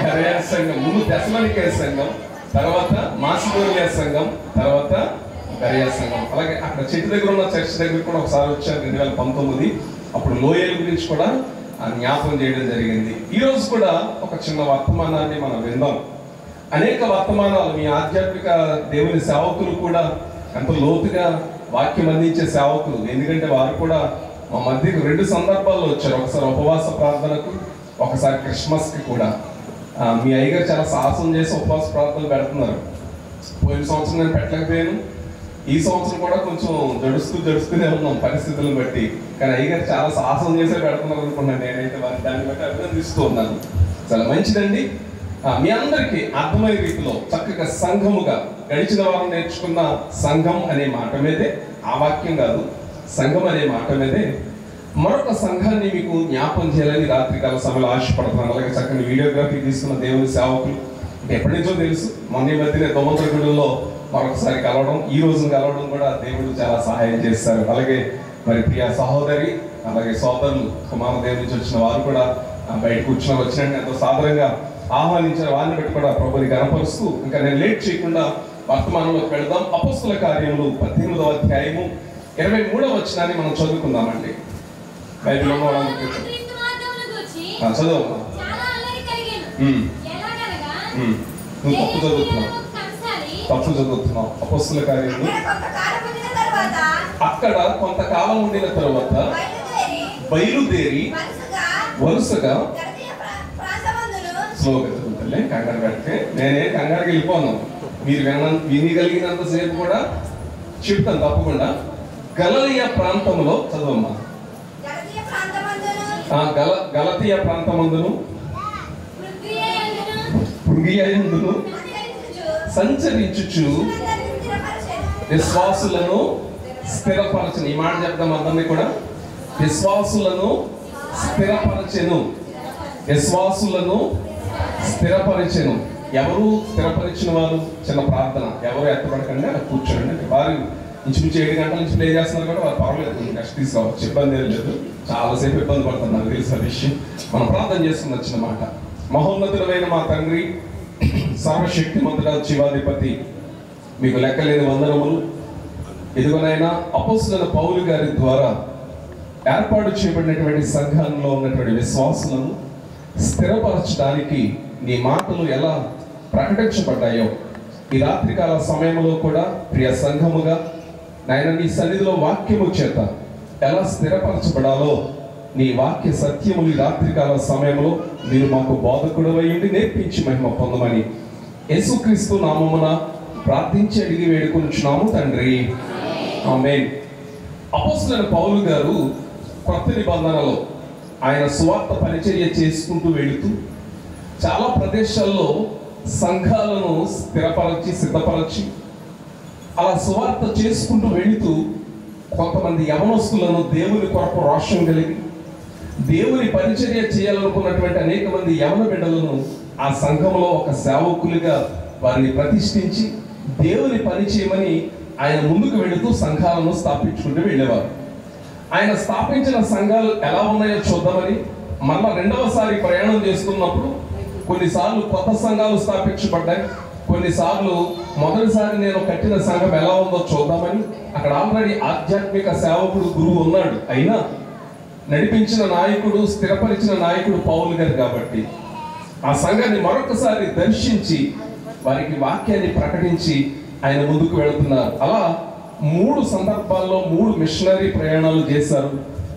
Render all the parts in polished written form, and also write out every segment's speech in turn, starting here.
బెరయ సంఘం, ముందు తెస్సలోనికే సంఘం, తర్వాత మాసిదోనియా సంఘం, తర్వాత బెరయ సంఘం. అలాగే అక్కడ చెట్టు దగ్గర ఉన్న చర్చ్ దగ్గర కూడా ఒకసారి వచ్చారు 2019. అప్పుడు లోయల గురించి కూడా జ్ఞాపకం చేయడం జరిగింది. ఈరోజు కూడా ఒక చిన్న వర్తమానాన్ని మనం విందాం. అనేక వర్తమానాలు మీ ఆధ్యాత్మిక దేవుని సేవకులు కూడా ఎంతో లోతుగా వాక్యం అందించే సేవకులు, ఎందుకంటే వారు కూడా మా మధ్యకు 2 సందర్భాల్లో వచ్చారు. ఒకసారి ఉపవాస ప్రార్థనకు, ఒకసారి క్రిస్మస్కి కూడా. మీ అయ్యగారు చాలా సాహసం చేసి ఉపవాస ప్రార్థనలు పెడుతున్నారు. పోయిన సంవత్సరం నేను పెట్టలేకపోయాను, ఈ సంవత్సరం కూడా కొంచెం జడుస్తూనే ఉన్నాం పరిస్థితులను బట్టి. కానీ అయ్యగారు చాలా సాహసం చేసే పెడుతున్నారు అనుకున్నాను. నేనైతే దాన్ని బట్టి అభినందిస్తూ ఉన్నాను. చాలా మంచిదండి. మీ అందరికీ అర్థమయ్యే రీతిలో చక్కగా సంఘముగా గడిచిన వారం నేర్చుకున్న సంఘం అనే మాట మీదే, ఆ వాక్యం కాదు, సంఘం అనే మాట మీదే మరొక సంఘాన్ని మీకు జ్ఞాపకం చేయాలని రాత్రికాల సమయంలో ఆశపడుతున్నాను. అలాగే చక్కని వీడియోగ్రఫీ తీసుకున్న దేవుని సేవకులు ఎప్పటి నుంచో తెలుసు. మొన్న మధ్యనే దొమ్మతగుడిలో మరొకసారి కలవడం, ఈ రోజు కలవడం కూడా దేవుడు చాలా సహాయం చేస్తారు. అలాగే మరి ప్రియ సహోదరి, అలాగే సోదరులు కుమారదేవి నుంచి వచ్చిన వారు కూడా బయట కూర్చుని వచ్చినట్టు ఎంతో సాధారణంగా ఆహ్వానించిన వారిని బట్టి కూడా ప్రభుని కనపరుస్తూ, ఇంకా నేను లేట్ చేయకుండా వర్తమానంలోకి వెళ్దాం. అపొస్తలుల కార్యములు 18వ అధ్యాయము 23వ వచనాన్ని మనం చదువుకుందామండి. బైబిల్లో చదువు. నువ్వు తప్పు చదువుతున్నావు. అపొస్తలుల కార్యములు అక్కడ కొంతకాలం ఉండిన తర్వాత బయలుదేరి వరుసగా స్లోగా చదువుతాలే, కంగారు పెడితే నేనే కంగారుకి వెళ్ళిపోను. మీరు వినగలిగినంతసేపు కూడా చెప్తాను తప్పకుండా. గలలియా ప్రాంతంలో చదవమ్మా. గలతీయ ప్రాంతమందును పృగియయందును సంచరించుచు విశ్వాసులను స్థిరపరచను. ఈ మాట చెప్తాం అందరినీ కూడా. విశ్వాసులను స్థిరపరచెను. విశ్వాసులను స్థిరపరిచెను. ఎవరు స్థిరపరిచిన వారు? చిన్న ప్రార్థన. ఎవరు ఎత్తపడకండి, అలా కూర్చోండి. వారు ఇంచుమించు 7 గంటల నుంచి ప్లే చేస్తున్నారు కూడా వారు పర్వాలేదు, నెక్స్ట్ తీసుకోవచ్చు, ఇబ్బంది ఏం లేదు. చాలాసేపు ఇబ్బంది పడుతుంది, నాకు తెలిసిన విషయం. మనం ప్రార్థన చేస్తున్న వచ్చిన మాట. మహోన్నతుడమైన మా తండ్రి, సర్వశక్తిమంతుడ, జీవాధిపతి, మీకు లెక్కలేని వందనములు. ఇదిగోనైనా అపొస్తలుల పౌలు గారి ద్వారా ఏర్పాటు చేయబడినటువంటి సంఘంలో ఉన్నటువంటి విశ్వాసులను స్థిరపరచడానికి నీ మాటలు ఎలా ప్రకటించబడ్డాయో ఈ రాత్రికాల సమయంలో కూడా ప్రియ సంఘముగా నాయన నీ సన్నిధిలో వాక్యము చేత ఎలా స్థిరపరచబడాలో నీ వాక్య సత్యములు ఈ రాత్రికాల సమయంలో మీరు మాకు బోధకుడు అయ్యుండి నేర్పించి మహిమ పొందమని యేసుక్రీస్తు నామమున ప్రార్థించి అడిగి వేడుకొనుచున్నాము తండ్రి, ఆమేన్. అపొస్తలుల పౌలు గారు కొత్త నిబంధనలో ఆయన సువార్త పరిచర్య చేసుకుంటూ వెళుతూ చాలా ప్రదేశాల్లో సంఘాలను స్థిరపరచి సిద్ధపరచి అలా సువార్త చేసుకుంటూ వెళుతూ కొంతమంది యవనస్తులను దేవుని కొరకు రోషం కలిగి దేవుని పరిచర్య చేయాలనుకున్నటువంటి అనేక మంది యవన బిడ్డలను ఆ సంఘంలో ఒక సేవకులుగా వారిని ప్రతిష్ఠించి దేవుని పని చేయమని ఆయన ముందుకు వెళుతూ సంఘాలను స్థాపించుకుంటూ వెళ్ళేవారు. ఆయన స్థాపించిన సంఘాలు ఎలా ఉన్నాయో చూద్దామని మళ్ళా 2వసారి ప్రయాణం చేస్తున్నప్పుడు కొన్నిసార్లు కొత్త సంఘాలు స్థాపించబడ్డాయి, కొన్నిసార్లు మొదటిసారి నేను కట్టిన సంఘం ఎలా ఉందో చూద్దామని అక్కడ ఆల్రెడీ ఆధ్యాత్మిక సేవకుడు గురువు ఉన్నాడు. అయినా నడిపించిన నాయకుడు, స్థిరపరిచిన నాయకుడు పౌలు గారు కాబట్టి ఆ సంఘాన్ని మరొకసారి దర్శించి వారికి వాక్యాన్ని ప్రకటించి ఆయన ముందుకు వెళుతున్నారు. అలా 3 సందర్భాల్లో 3 మిషనరీ ప్రయాణాలు చేశారు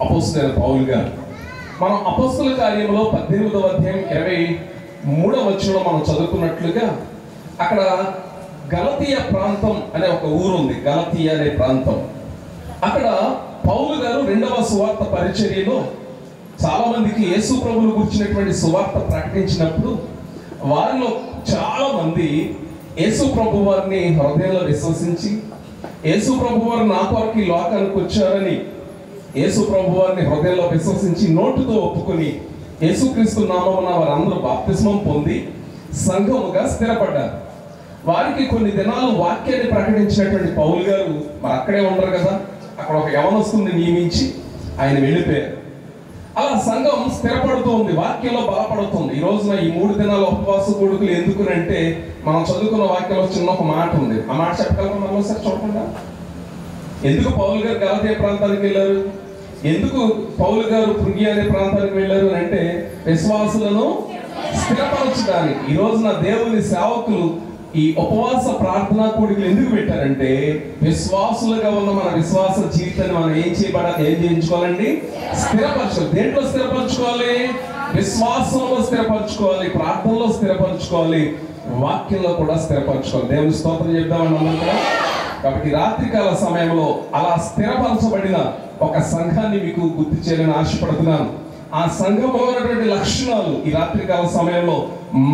అపొస్తలుల పౌలు గారు. మనం అపొస్తలుల కార్యంలో 18వ అధ్యాయం 23వ వచనంలో మనం చదువుకున్నట్లుగా అక్కడ గలతీయ ప్రాంతం అనే ఒక ఊరు ఉంది. గలతీయ అనే ప్రాంతం. అక్కడ పౌలు గారు 2వ సువార్త పరిచర్యలో చాలా మందికి యేసు ప్రభువును గురించినటువంటి సువార్త ప్రకటించినప్పుడు వారిలో చాలా మంది యేసు ప్రభు వారిని హృదయంలో విశ్వసించి యేసు ప్రభు వారు నా కొరకు ఈ లోకానికి వచ్చారని యేసు ప్రభు వారిని హృదయంలో విశ్వసించి నోటితో ఒప్పుకొని యేసుక్రీస్తు నామమున వారందరూ బాప్తిస్మం పొంది సంఘముగా స్థిరపడ్డారు. వారికి కొన్ని దినాలు వాక్యాన్ని ప్రకటించినటువంటి పౌలు గారు మరి అక్కడే ఉండరు కదా, అక్కడ ఒక యవనస్తుని నియమించి ఆయన వెళ్ళిపోయారు. అలా సంఘం స్థిరపడుతూ ఉంది, వాక్యంలో బలపడుతుంది. ఈ రోజున ఈ 3 దినాల ఉపవాస కూడుకులు ఎందుకునంటే మనం చదువుకున్న వాక్యంలో చిన్న ఒక మాట ఉంది. ఆ మాట చెప్పగలమా మరోసారి చూడకుండా? ఎందుకు పౌలు గారు గలతీయ ప్రాంతానికి వెళ్ళారు? ఎందుకు పౌలు గారు పృగియ అనే ప్రాంతానికి వెళ్ళారు అంటే విశ్వాసులను స్థిరపరచడానికి. ఈ రోజున దేవుని సేవకులు ఈ ఉపవాస ప్రార్థనా కూడికలు ఎందుకు పెట్టారంటే విశ్వాసులుగా ఉన్న మన విశ్వాస జీవితాన్ని మనం ఏం చేయించుకోవాలండి? స్థిరపరచుకోవాలి. దేంట్లో స్థిరపరచుకోవాలి? విశ్వాసంలో స్థిరపరచుకోవాలి, ప్రార్థనలో స్థిరపరచుకోవాలి, వాక్యంలో కూడా స్థిరపరచుకోవాలి. దేవుని స్తోత్రం చెప్దామని అన్నాం కదా. కాబట్టి రాత్రికాల సమయంలో అలా స్థిరపరచబడిన ఒక సంఘాన్ని మీకు గుర్తు చేయాలని ఆశపడుతున్నాను. ఆ సంఘంలో ఉన్నటువంటి లక్షణాలు ఈ రాత్రికాల సమయంలో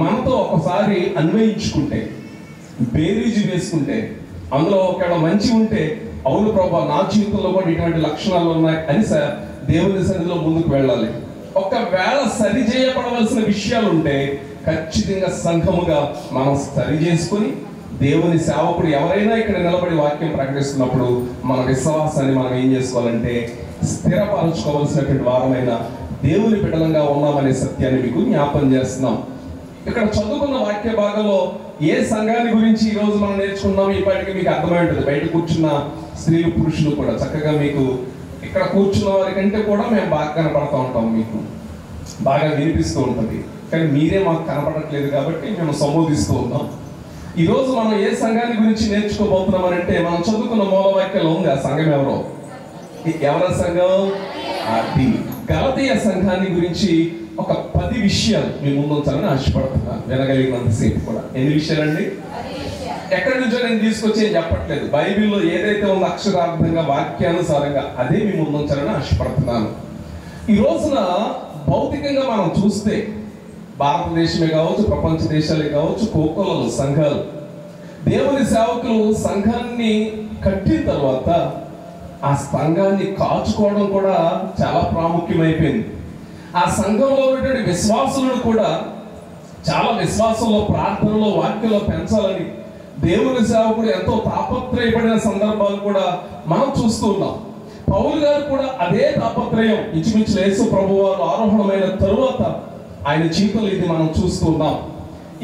మనతో ఒకసారి అన్వయించుకుంటే, బేరీజు వేసుకుంటే, అందులో ఒకవేళ మంచి ఉంటే అవును ప్రభా నా జీవితంలో కూడా ఇటువంటి లక్షణాలు ఉన్నాయి అని దేవుని సన్నిధిలో ముందుకు వెళ్ళాలి. ఒకవేళ సరి చేయబడవలసిన విషయాలు ఉంటే ఖచ్చితంగా సంఘముగా మనం సరి చేసుకుని దేవుని సేవకుడు ఎవరైనా ఇక్కడ నిలబడి వాక్యం ప్రకటిస్తున్నప్పుడు మన విశ్వాసాన్ని మనం ఏం చేసుకోవాలంటే స్థిరపరచుకోవాల్సినటువంటి వారమైన దేవుని బిడ్డలంగా ఉన్నామనే సత్యాన్ని మీకు జ్ఞాపం చేస్తున్నాం. ఇక్కడ చదువుకున్న వాక్య భాగంలో ఏ సంఘాన్ని గురించి ఈ రోజు మనం నేర్చుకున్నాం ఇప్పటికీ మీకు అర్థమై ఉంటుంది. బయట కూర్చున్న స్త్రీలు పురుషులు కూడా చక్కగా మీకు ఇక్కడ కూర్చున్న వారి కంటే కూడా మేము బాగా కనపడుతూ ఉంటాం, మీకు బాగా వినిపిస్తూ ఉంటుంది. కానీ మీరే మాకు కనపడట్లేదు కాబట్టి మేము సంబోధిస్తూ ఉన్నాం. ఈ రోజు మనం ఏ సంఘాన్ని గురించి నేర్చుకోబోతున్నాం అంటే మనం చదువుకున్న మూల వాక్యంలో ఉంది ఆ సంఘం ఎవరో. ఎవరి సంఘం? అది గలతీయ సంఘాన్ని గురించి ఒక 10 విషయాలు మీ ముందు ఉంచాలని ఆశపడుతున్నాను, వినగలిగినంతసేపు కూడా. ఎన్ని విషయాలండి? ఎక్కడి నుంచో నేను తీసుకొచ్చి ఏం చెప్పట్లేదు. బైబిల్లో ఏదైతే ఉందో అక్షరార్థంగా వాక్యానుసారంగా అదే మీ ముందు ఉంచాలని ఆశపడుతున్నాను. ఈ రోజున భౌతికంగా మనం చూస్తే భారతదేశమే కావచ్చు, ప్రపంచ దేశాలే కావచ్చు, కోకొల్లలు సంఘాలు, దేవుని సేవకులు సంఘాన్ని కట్టిన తర్వాత ఆ సంఘాన్ని కాచుకోవడం కూడా చాలా ప్రాముఖ్యమైపోయింది. ఆ సంఘంలో ఉన్నటువంటి విశ్వాసులను కూడా చాలా విశ్వాసంలో, ప్రార్థనలో, వాక్యంలో పెంచాలని దేవుని సేవకుడు ఎంతో తాపత్రయపడిన సందర్భాలు కూడా మనం చూస్తూ ఉన్నాం. పౌలు గారు కూడా అదే తాపత్రయం ఇంచుమించు యేసు ప్రభువారు ఆరోహణమైన తరువాత ఆయన జీవితంలో ఇది మనం చూస్తూ ఉన్నాం.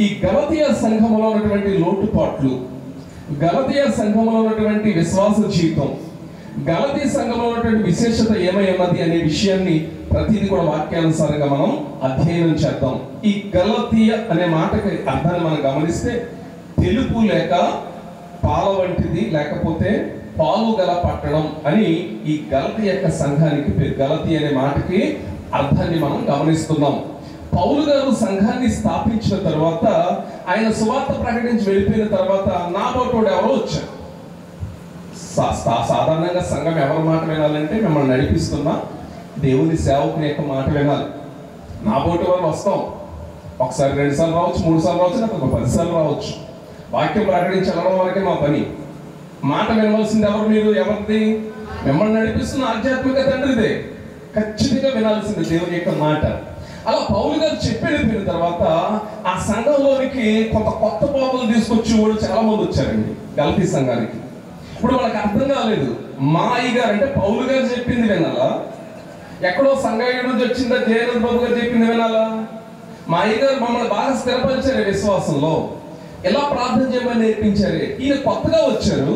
ఈ గలతీయ సంఘంలో ఉన్నటువంటి లోటుపాట్లు, గలతీయ సంఘంలో ఉన్నటువంటి విశ్వాస జీవితం, గలతీయ సంఘంలో ఉన్నటువంటి విశేషత ఏమై ఉన్నది అనే విషయాన్ని ప్రతిదీ కూడా వాక్యానుసారంగా మనం అధ్యయనం చేద్దాం. ఈ గలతీయ అనే మాటకి అర్థాన్ని మనం గమనిస్తే తెలుపు లేక పాల వంటిది, లేకపోతే పాలు గల పట్టణం అని ఈ గలతీ యొక్క సంఘానికి పేరు. గలతీ అనే మాటకి అర్థాన్ని మనం గమనిస్తున్నాం. పౌలు గారు సంఘాన్ని స్థాపించిన తర్వాత ఆయన సువార్త ప్రకటించి వెళ్ళిపోయిన తర్వాత నాబోటోడు ఎవరో వచ్చారు. సాధారణంగా సంఘం ఎవరి మాట వినాలంటే మిమ్మల్ని నడిపిస్తున్న దేవుని సేవకుని యొక్క మాట వినాలి. నాబోటి వాళ్ళు వస్తాం, ఒకసారి 2 సార్లు రావచ్చు, 3 సార్లు రావచ్చు, లేకపోతే 10 సార్లు రావచ్చు. వాక్యం ప్రకటించి వెళ్ళడం వరకే మా పని. మాట వినవలసింది ఎవరు? మీరు. ఎవరిది? మిమ్మల్ని నడిపిస్తున్న ఆధ్యాత్మిక తండ్రిదే. ఖచ్చితంగా వినాల్సింది దేవుని యొక్క మాట. అలా పౌలు గారు చెప్పి వెళ్ళిపోయిన తర్వాత ఆ సంఘంలోనికి కొంత కొత్త పోకలు తీసుకొచ్చి కూడా చాలా మంది వచ్చారండి గలతీ సంఘానికి. ఇప్పుడు వాళ్ళకి అర్థం కాలేదు, మా అయ్యగారు అంటే పౌలు గారు చెప్పింది వినాలా, ఎక్కడో సంఘాయుడి నుంచి వచ్చిందా జయనంద్ బాబు గారు చెప్పింది వినాలా? మా అయ్యగారు మమ్మల్ని బాగా స్థిరపరిచారు విశ్వాసంలో, ఎలా ప్రార్థన చేయమని నేర్పించారు. ఈయన కొత్తగా వచ్చారు,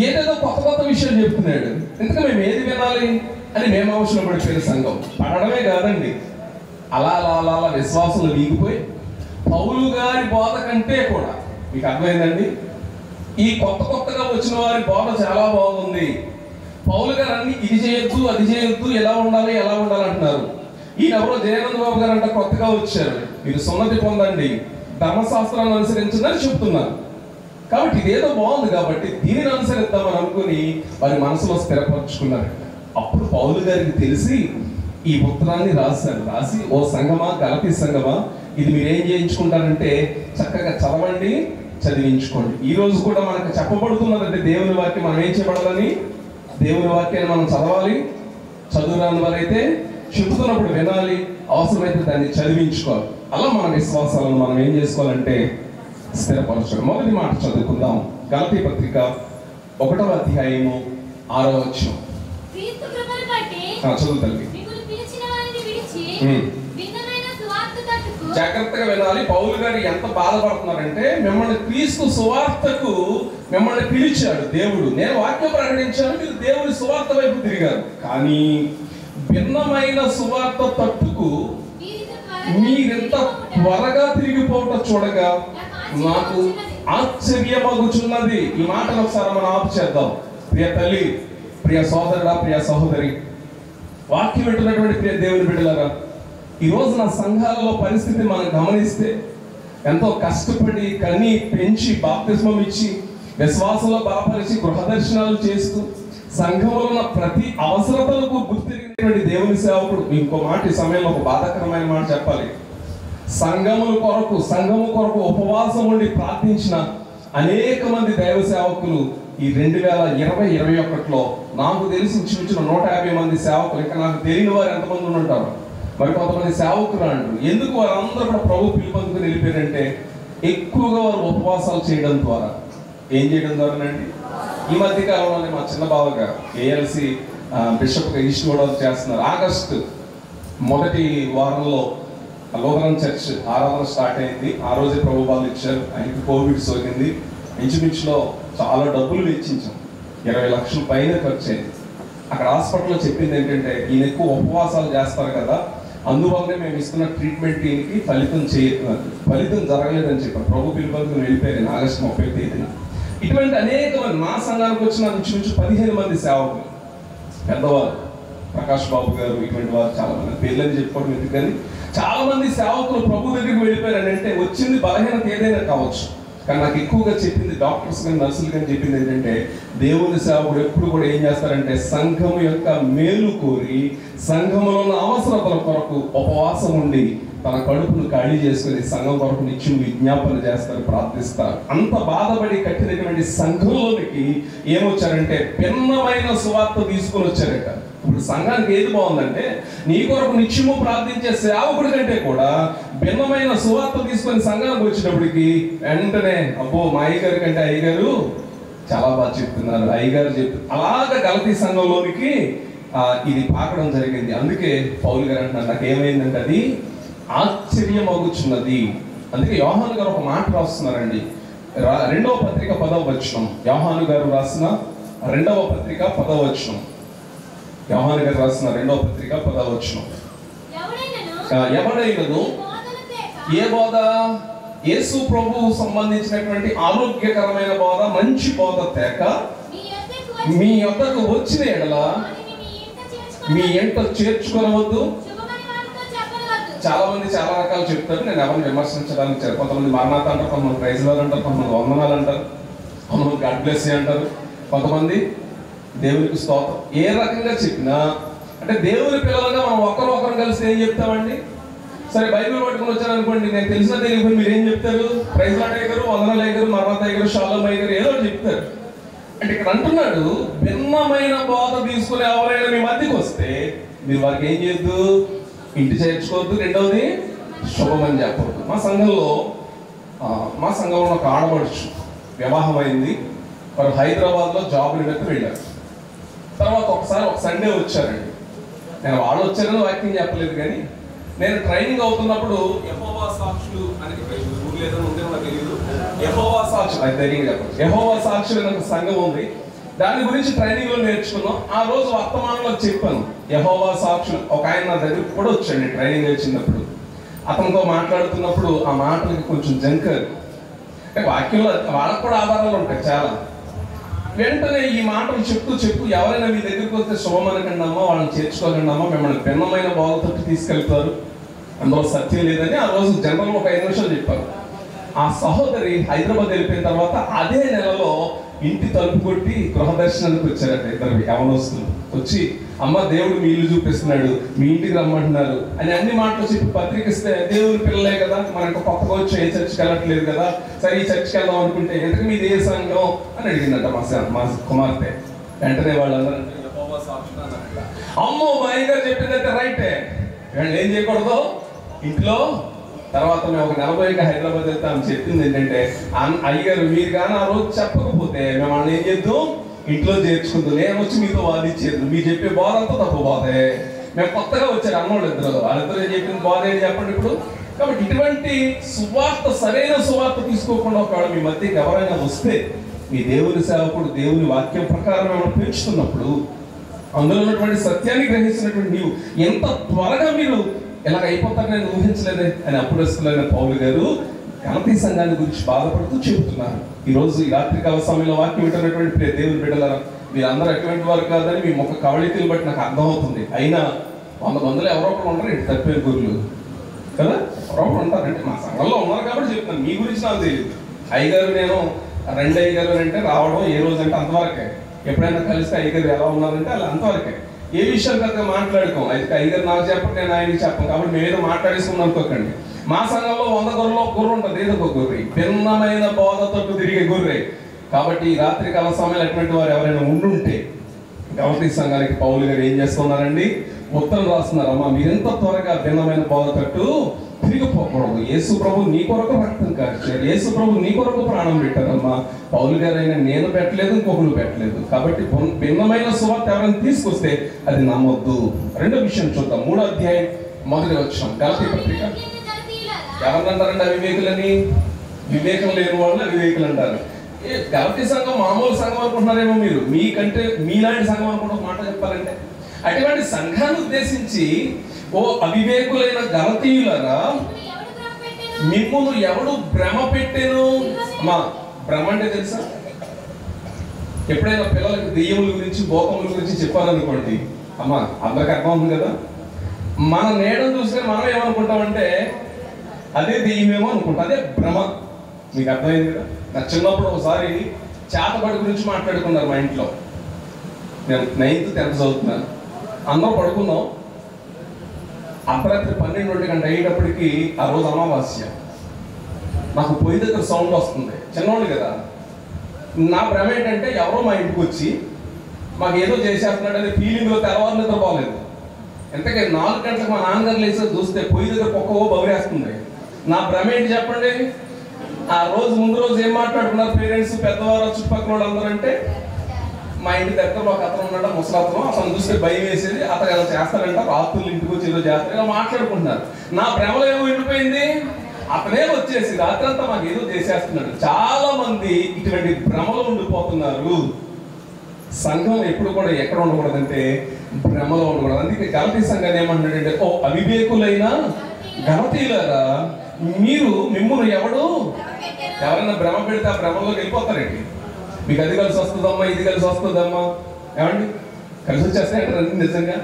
ఏదేదో కొత్త కొత్త విషయాలు చెప్తున్నాడు, ఎందుకంటే మేము ఏది వినాలి అని మేము అవసరం పడిపోయిన సంఘం. పడడమే కాదండి, అలా అలా అలా అలా విశ్వాసంలో వీగిపోయి పౌలు గారి బోధ కంటే కూడా, మీకు అర్థమైందండి, ఈ కొత్తగా వచ్చిన వారి బోధ చాలా బాగుంది. పౌలు గారు అన్ని ఇది చేయొద్దు, అది చేయొద్దు, ఎలా ఉండాలి అంటున్నారు. ఈయన ఎవరో జయానంద బాబు గారు అంటే కొత్తగా వచ్చారు, మీరు సున్నతి పొందండి, ధర్మశాస్త్రాన్ని అనుసరించదని చెప్తున్నారు. కాబట్టి ఇదేదో బాగుంది కాబట్టి దీనిని అనుసరిద్దామని అనుకుని వారి మనసులో స్థిరపరచుకున్నారు. అప్పుడు పౌలు గారికి తెలిసి ఈ ఉత్తరాన్ని రాసి ఓ సంఘమా, గలతీ సంఘమా, ఇది మీరేం చేయించుకుంటారంటే చక్కగా చదవండి, చదివించుకోండి. ఈ రోజు కూడా మనకు చెప్పబడుతున్నదంటే దేవుని వాక్యం మనం ఏం చేయబడాలని, దేవుని వాక్యాన్ని మనం చదవాలి, చదువురాని వారైతే చెబుతున్నప్పుడు వినాలి, అవసరమైతే దాన్ని చదివించుకోవాలి. అలా మన విశ్వాసాలను మనం ఏం చేసుకోవాలంటే స్థిరపరచడం. మొదటి మాట చదువుకుందాం. గలతీ పత్రిక 1వ అధ్యాయము 6వ వచనం. చదువు తల్లి. జాగ్రత్తగా వినాలి. పౌలు గారు ఎంత బాధపడుతున్నారంటే, మిమ్మల్ని క్రీస్తు సువార్తకు మిమ్మల్ని పిలిచాడు దేవుడు. నేను వాక్యం ప్రకటించాను, మీరు దేవుని సువార్త వైపు తిరిగారు. కానీ భిన్నమైన సువార్త తట్టుకు మీరెంత త్వరగా తిరిగిపోవటం చూడగా నాకు ఆశ్చర్యమగుచున్నది. ఈ మాటను ఒకసారి మనం ఆపు చేద్దాం. ప్రియ తల్లి, ప్రియ సోదరుడా, ప్రియ సహోదరి, వాక్యం వింటున్నటువంటి ప్రియ దేవుని బిడ్డలారా, ఈ రోజు నా సంఘాలలో పరిస్థితి మనం గమనిస్తే, ఎంతో కష్టపడి కని పెంచి బాప్తిస్మం ఇచ్చి విశ్వాసంలో బలపరిచి గృహ దర్శనాలు చేస్తూ సంఘంలో ఉన్న ప్రతి అవసరతలకు గుర్తిరిగినటువంటి దేవుని సేవకుడు. ఇంకో మాట ఈ సమయంలో ఒక బాధాకరమైన మాట చెప్పాలి. సంఘము కొరకు ఉపవాసం ఉండి ప్రార్థించిన అనేక మంది దైవ సేవకులు ఈ 2020-21లో నాకు తెలిసి ఇంచుమించిన 150 మంది సేవకులు, ఇంకా నాకు తెలియని వారు ఎంతమంది ఉంటారు, మరి కొంతమంది సేవకులు అంటారు. ఎందుకు వారందరూ కూడా ప్రభు పిలుపందుకు నిలిపారంటే, ఎక్కువగా వారు ఉపవాసాలు చేయడం ద్వారా. ఏం చేయడం ద్వారానండి? ఈ మధ్య కాలంలోనే మా చిన్న బావగా ఏఎల్సి బిషప్గా ఈస్ట్ గోదావరి చేస్తున్నారు. ఆగస్టు మొదటి వారంలో లూథరన్ చర్చ్ ఆరాధన స్టార్ట్ అయింది. ఆ రోజే ప్రభుత్వాలు ఇచ్చారు. ఆయనకి కోవిడ్ సోకింది. ఇంచుమించులో చాలా డబ్బులు వెచ్చించాం. 20 లక్షల పైన ఖర్చు అయింది. అక్కడ హాస్పిటల్లో చెప్పింది ఏంటంటే, ఈయన ఎక్కువ ఉపవాసాలు చేస్తారు కదా, అందువల్లనే మేము ఇస్తున్న ట్రీట్మెంట్ ఈయనకి ఫలితం జరగలేదని చెప్పారు. ప్రభు పిలుపుకి వెళ్ళిపోయారు ఆగస్టు 30వ తేదీన. ఇటువంటి అనేక మంది మా సంఘానికి వచ్చిన ఇంచుమించు 15 మంది సేవకులు, పెద్దవారు, ప్రకాష్ బాబు గారు, ఇటువంటి వారు చాలా మంది, పేర్లని చెప్పుకోవడం ఎందుకు, కానీ చాలా మంది సేవకులు ప్రభు దగ్గరికి వెళ్ళిపోయారని అంటే, వచ్చింది బలహీనత ఏదైనా కావచ్చు, కానీ నాకు ఎక్కువగా చెప్పింది, డాక్టర్స్ కానీ నర్సులు కానీ చెప్పింది ఏంటంటే, దేవుని సేవకుడు ఎప్పుడు కూడా ఏం చేస్తారంటే, సంఘము యొక్క మేలు కోరి సంఘములో ఉన్న అవసరతల కొరకు ఉపవాసం ఉండి తన కడుపును ఖాళీ చేసుకుని సంఘం కొరకు నిత్యం విజ్ఞాపన చేస్తారు, ప్రార్థిస్తారు. అంత బాధపడి కట్టినటువంటి సంఘంలోనికి ఏమొచ్చారంటే, భిన్నమైన సువార్త తీసుకుని వచ్చారట. ఇప్పుడు సంఘానికి ఏది బాగుందంటే, నీ కొరకు నిత్యము ప్రార్థించే సేవకుడి కంటే కూడా భిన్నమైన సువార్త తీసుకొని సంఘానికి వచ్చేటప్పటికి వెంటనే, అబ్బో మా అయ్యగారి కంటే అయ్యగారు చాలా బాగా చెప్తున్నారు, అయ్యగారు అలాగ గలతీ సంఘంలోనికి ఇది పాకడం జరిగింది. అందుకే పౌలు గారు అంటున్నారు, నాకు ఏమైందంటే అది ఆశ్చర్యమగుచున్నది. అందుకే యోహాను గారు ఒక మాట రాస్తున్నారండి. 2వ పత్రిక 10వ వచనం. యోహాను గారు రాసిన 2వ పత్రిక 10వ వచనం. యోహాను గారు రాసిన 2వ పత్రిక 10వ వచనం. ఎవడైనను ఏ బోధ? యేసు ప్రభువు సంబంధించినటువంటి ఆరోగ్యకరమైన బోధ, మంచి బోధ తేక మీ యొద్దకు వచ్చిన ఎడల మీ ఎంట చేర్చుకోవద్దు. చాలా మంది చాలా రకాలు చెప్తారు, నేను ఎవరిని విమర్శించడానికి. కొంతమంది మరణాత అంటారు, కొంతమంది ప్రైజ్ లాలు అంటారు, కొంతమంది వందనాలు అంటారు, కొంతమంది గాడ్ బ్లెస్ యూ అంటారు, కొంతమంది దేవునికి స్తోత్రం. ఏ రకంగా చెప్పినా అంటే దేవుని పిల్లలుగా మనం ఒకరు కలిసి ఏం చెప్తామండి? సరే బైబిల్ పట్టుకుని వచ్చారనుకోండి, నేను తెలిసిన తెలియదు, మీరు ఏం చెప్తారు? ప్రైజ్ లాట్ అయ్యారు, వందనాలు అయ్యారు, మరణాత అయ్యారు, షాలం అయ్యారు, ఏదో చెప్తారు. అంటే ఇక్కడ అంటున్నాడు, భిన్నమైన బోధ తీసుకుని ఎవరైనా మీ మధ్యకి వస్తే మీరు వారికి ఏం చేయొద్దు? ఇంటి చేర్చుకోవద్దు. రెండవది, శుభమని చెప్పవద్దు. మా సంఘంలో ఒక ఆడపడుచు వివాహం అయింది. వారు హైదరాబాద్లో జాబ్ నిమిత్తం వెళ్ళారు. తర్వాత ఒక సండే వచ్చారండి. నేను వాళ్ళు వచ్చారని వాక్యం చెప్పలేదు, కానీ నేను ట్రైనింగ్ అవుతున్నప్పుడు యెహోవా సాక్షులు అని ఊరు లేదని ఉందే నాకు తెలియదు. యెహోవా సాక్షులు అది ధైర్యంగా చెప్పచ్చు. యెహోవా సాక్షులు అనే ఒక సంఘం ఉంది. దాని గురించి ట్రైనింగ్ లో నేర్చుకున్నాం. ఆ రోజు వర్తమానంలో చెప్పాను, యెహోవా సాక్షులు. ఒక ఆయన నా దగ్గరికి కూడా వచ్చాడు ట్రైనింగ్ వచ్చినప్పుడు. అతనితో మాట్లాడుతున్నప్పుడు ఆ మాటలకి కొంచెం జంకర్, అంటే వాక్యంలో వాళ్ళకు కూడా ఆధారాలు ఉంటాయి చాలా. వెంటనే ఈ మాటలు చెప్పు ఎవరైనా మీ దగ్గరికి వస్తే శుభమనకండి అమ్మా, వాళ్ళని చేర్చుకోకండి అమ్మా, మిమ్మల్ని భిన్నమైన బోధతో తీసుకెళ్తారు, అందులో సత్యం లేదని ఆ రోజు జనరల్ ఒక 5 నిమిషాలు చెప్పారు. ఆ సహోదరి హైదరాబాద్ వెళ్ళిపోయిన తర్వాత అదే నెలలో ఇంటి తలుపు కొట్టి గృహ దర్శనానికి వచ్చారట. 2 యవనస్తులు వచ్చి, అమ్మ దేవుడు మీ ఇల్లు చూపిస్తున్నాడు, మీ ఇంటికి రమ్మంటున్నారు అని అన్ని మాటలు చెప్పి పత్రికిస్తే, దేవుని పిల్లలే కదా, మనకు కొత్తగా వచ్చి ఏ చర్చికి వెళ్ళట్లేదు కదా, సరే ఈ చర్చికి వెళ్దాం అనుకుంటే, ఎందుకు మీది ఏ సంఘం అని అడిగిందట మా కుమార్తె. వెంటనే వాళ్ళందరూ అమ్మో మా అయ్యగారు చెప్పిందంటే రైటే, వీళ్ళు ఏం చేయకూడదు ఇంట్లో. తర్వాత మేము ఒక 40 హైదరాబాద్ వెళ్తే ఆమె చెప్పింది ఏంటంటే, అయ్యగారు మీరు కానీ ఆ రోజు చెప్పకపోతే మేము వాళ్ళని ఏం చేద్దాం, ఇంట్లో చేర్చుకుంటాం, నేను వచ్చి మీతో వాదించేది, మీరు చెప్పే బోధ అంతా తప్పు పోతే, మేము కొత్తగా వచ్చారు అన్నోళ్ళు ఇద్దరు, వాళ్ళిద్దరు చెప్పింది బాధేది చెప్పండి ఇప్పుడు. కాబట్టి ఇటువంటి సువార్త, సరైన సువార్త తీసుకోకుండా ఒకవేళ మీ మధ్యకి ఎవరైనా వస్తే, మీ దేవుని సేవకుడు దేవుని వాక్యం ప్రకారం ఏమైనా పెంచుతున్నప్పుడు, అందులో ఉన్నటువంటి సత్యాన్ని గ్రహిస్తున్నటువంటి నీవు ఎంత త్వరగా మీరు ఎలాగ అయిపోతారని నేను ఊహించలేదే అని అపోస్తలుడైన పౌలు గారు గలతీ సంఘాన్ని గురించి బాధపడుతూ చెబుతున్నారు. ఈరోజు ఈ రాత్రికాల సమయంలో వాక్యం వింటున్నటువంటి ప్రియ దేవుని బిడ్డలారా, మీరందరూ ఎటువంటి వారు కాదని మీ ముఖ కవళికలు బట్టి నాకు అర్థమవుతుంది. అయినా 100 మందిలో ఎవరో ఒకరు ఉంటారు ఇంటి తప్పిన గురులు కదా, ఎవరో ఒకరు ఉంటారంటే మా సంఘంలో ఉన్నారు కాబట్టి చెప్తున్నాను. మీ గురించి నాకు తెలియదు. అయ్యగారు నేను 2 అయ్యగారు అంటే రావడం ఏ రోజు అంటే అంతవరకే. ఎప్పుడైనా కలిస్తే అయ్యగారు ఎలా ఉన్నారంటే అలా అంతవరకే. ఏ విషయాలు కదా మాట్లాడుకోం. అయితే అయ్యగారు నాకు చెప్పండి, నేను ఆయనకి చెప్పను. కాబట్టి మేమేదో మాట్లాడేసుకుని అనుకోకండి. మా సంఘంలో 100 గొర్రెలో గుర్రు ఉంటుంది, ఏదో ఒక గొర్రె, భిన్నమైన బోధతో తిరిగే గొర్రె. కాబట్టి ఈ రాత్రికాల సమయంలో అటువంటి వారు ఎవరైనా ఉండుంటే గలతీ సంఘానికి పౌలు గారు ఏం చేస్తున్నారండి, ఉత్తరం రాస్తున్నారు. అమ్మా, మీరెంత త్వరగా భిన్నమైన బోధ తట్టు తిరిగిపోకూడదు. యేసు ప్రభు నీ కొరకు రక్తం కార్చారు, యేసు ప్రభు నీ కొరకు ప్రాణం పెట్టారమ్మా. పౌలు గారు అయినా నేను పెట్టలేదు, ఇంకొకరు పెట్టలేదు. కాబట్టి భిన్నమైన సువార్త ఎవరైనా తీసుకొస్తే అది నమ్మొద్దు. రెండో విషయం చూద్దాం. 3వ అధ్యాయం 1వ వచనం గలతీ పత్రిక. ఎవరినంటారండి అవివేకులని? వివేకం లేని వాళ్ళని అవివేకులు అంటారు. గలతీ సంఘం మామూలు సంఘం అనుకుంటున్నారేమో మీరు, మీకంటే మీలాంటి సంఘం అనుకుంటే ఒక మాట చెప్పాలంటే, అటువంటి సంఘాన్ని ఉద్దేశించి, ఓ అవివేకులైన గలతీయులారా, మిమ్మును ఎవడు భ్రమ పెట్టెను? మా భ్రమ అంటే తెలుసా? ఎప్పుడైనా పిల్లలకు దెయ్యముల గురించి, భూతముల గురించి చెప్పాలనుకోండి, అమ్మా అందరికి అర్థం ఉంది కదా. మన నేడం చూసుకొని మనం ఏమనుకుంటామంటే అదే దెయ్యమేమో అనుకుంటాం, అదే భ్రమ. మీకు అర్థమైంది కదా. నా చిన్నప్పుడు ఒకసారి చేతబడి గురించి మాట్లాడుకున్నారు మా ఇంట్లో. నేను 9th 10th చదువుతున్నాను. అందరూ పడుకున్నాం. అర్ధరాత్రి 12 గంట అయ్యేటప్పటికి ఆ రోజు అమావాస్య. నాకు పొయ్యి దగ్గర సౌండ్ వస్తుంది. చిన్నవాళ్ళు కదా. నా భ్రమ ఏంటంటే ఎవరో మా ఇంటికి వచ్చి మాకు ఏదో చేసేస్తున్నాడు అనే ఫీలింగ్లో తెల్లవారు నిద్రపోలేదు. ఎంతకీ 4 గంటలకు మా నాన్నగారు లేచి చూస్తే పొయ్యి దగ్గర కుక్కవో బౌరేస్తుంది. నా భ్రమ ఏంటి చెప్పండి? ఆ రోజు ముందు రోజు ఏం మాట్లాడుకున్నారు పేరెంట్స్, పెద్దవారు, చుట్టుపక్కల వాళ్ళు అందరూ అంటే, మా ఇంటి దగ్గరలో ఒక అతను ఉన్నాడు, ముసలతను. అతను చూస్తే భయం వేసేది. అతను ఎలా చేస్తారంట, రాత్రులు ఇంటికి వచ్చి ఏదో చేస్తారు, ఇలా మాట్లాడుకుంటున్నారు. నా భ్రమలో ఏమో ఎండిపోయింది, అతనే వచ్చేసి రాత్రి అంతా మాకు ఏదో చేసేస్తున్నాడు. చాలా మంది ఇటువంటి భ్రమలో ఉండిపోతున్నారు. సంఘం ఎప్పుడు కూడా ఎక్కడ ఉండకూడదంటే భ్రమలో ఉండకూడదు. అందుకే గలతీ సంఘాన్ని ఏమంటాడంటే, ఓ అవివేకులైన గలతీయులారా, మిమ్మును ఎవరైనా భ్రమ పెడితే ఆ భ్రమలోకి వెళ్ళిపోతారండి. మీకు అది కలిసి వస్తుందమ్మా, ఇది కలిసి వస్తుందమ్మా, ఏమండి కలిసి వచ్చేస్తాయంటారు. నిజంగా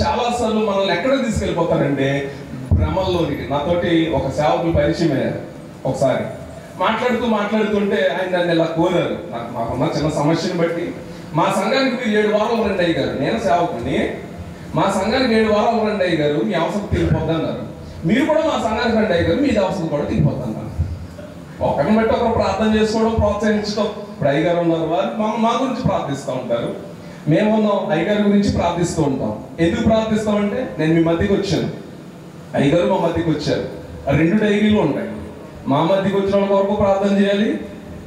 చాలా సార్లు మనల్ని ఎక్కడ తీసుకెళ్ళిపోతారంటే భ్రమల్లోనికి. నాతోటి ఒక సేవకులు పరిచయం అయ్యారు. ఒకసారి మాట్లాడుతుంటే ఆయన నన్ను ఇలా కోరారు. మాకున్న చిన్న సమస్యను బట్టి, మా సంఘానికి మీరు 7 వారాలు రండి అయ్యారు. నేను సేవకుని, మా సంఘానికి 7 వారాలు రండి అయ్యారు, మీ అవసరం తీరిపోద్ది అన్నారు. మీరు కూడా మా సంఘానికి రండి అయ్యారు, మీ అవసరం కూడా తీరిపోద్ది అన్నారు. ఒకరిని బట్టి ఒకరు ప్రార్థన చేసుకోవడం, ప్రోత్సహించడం. ఇప్పుడు అయ్యగారు ఉన్నారు, వారు మా గురించి ప్రార్థిస్తూ ఉంటారు. మేమున్నాం, అయ్యగారి గురించి ప్రార్థిస్తూ ఉంటాం. ఎందుకు ప్రార్థిస్తామంటే, నేను మీ మధ్యకి వచ్చాను, అయ్యగారు మా మధ్యకి వచ్చారు. 2 డైరీలు ఉంటాయి. మా మధ్యకి వచ్చిన వాళ్ళ కొరకు ప్రార్థన చేయాలి,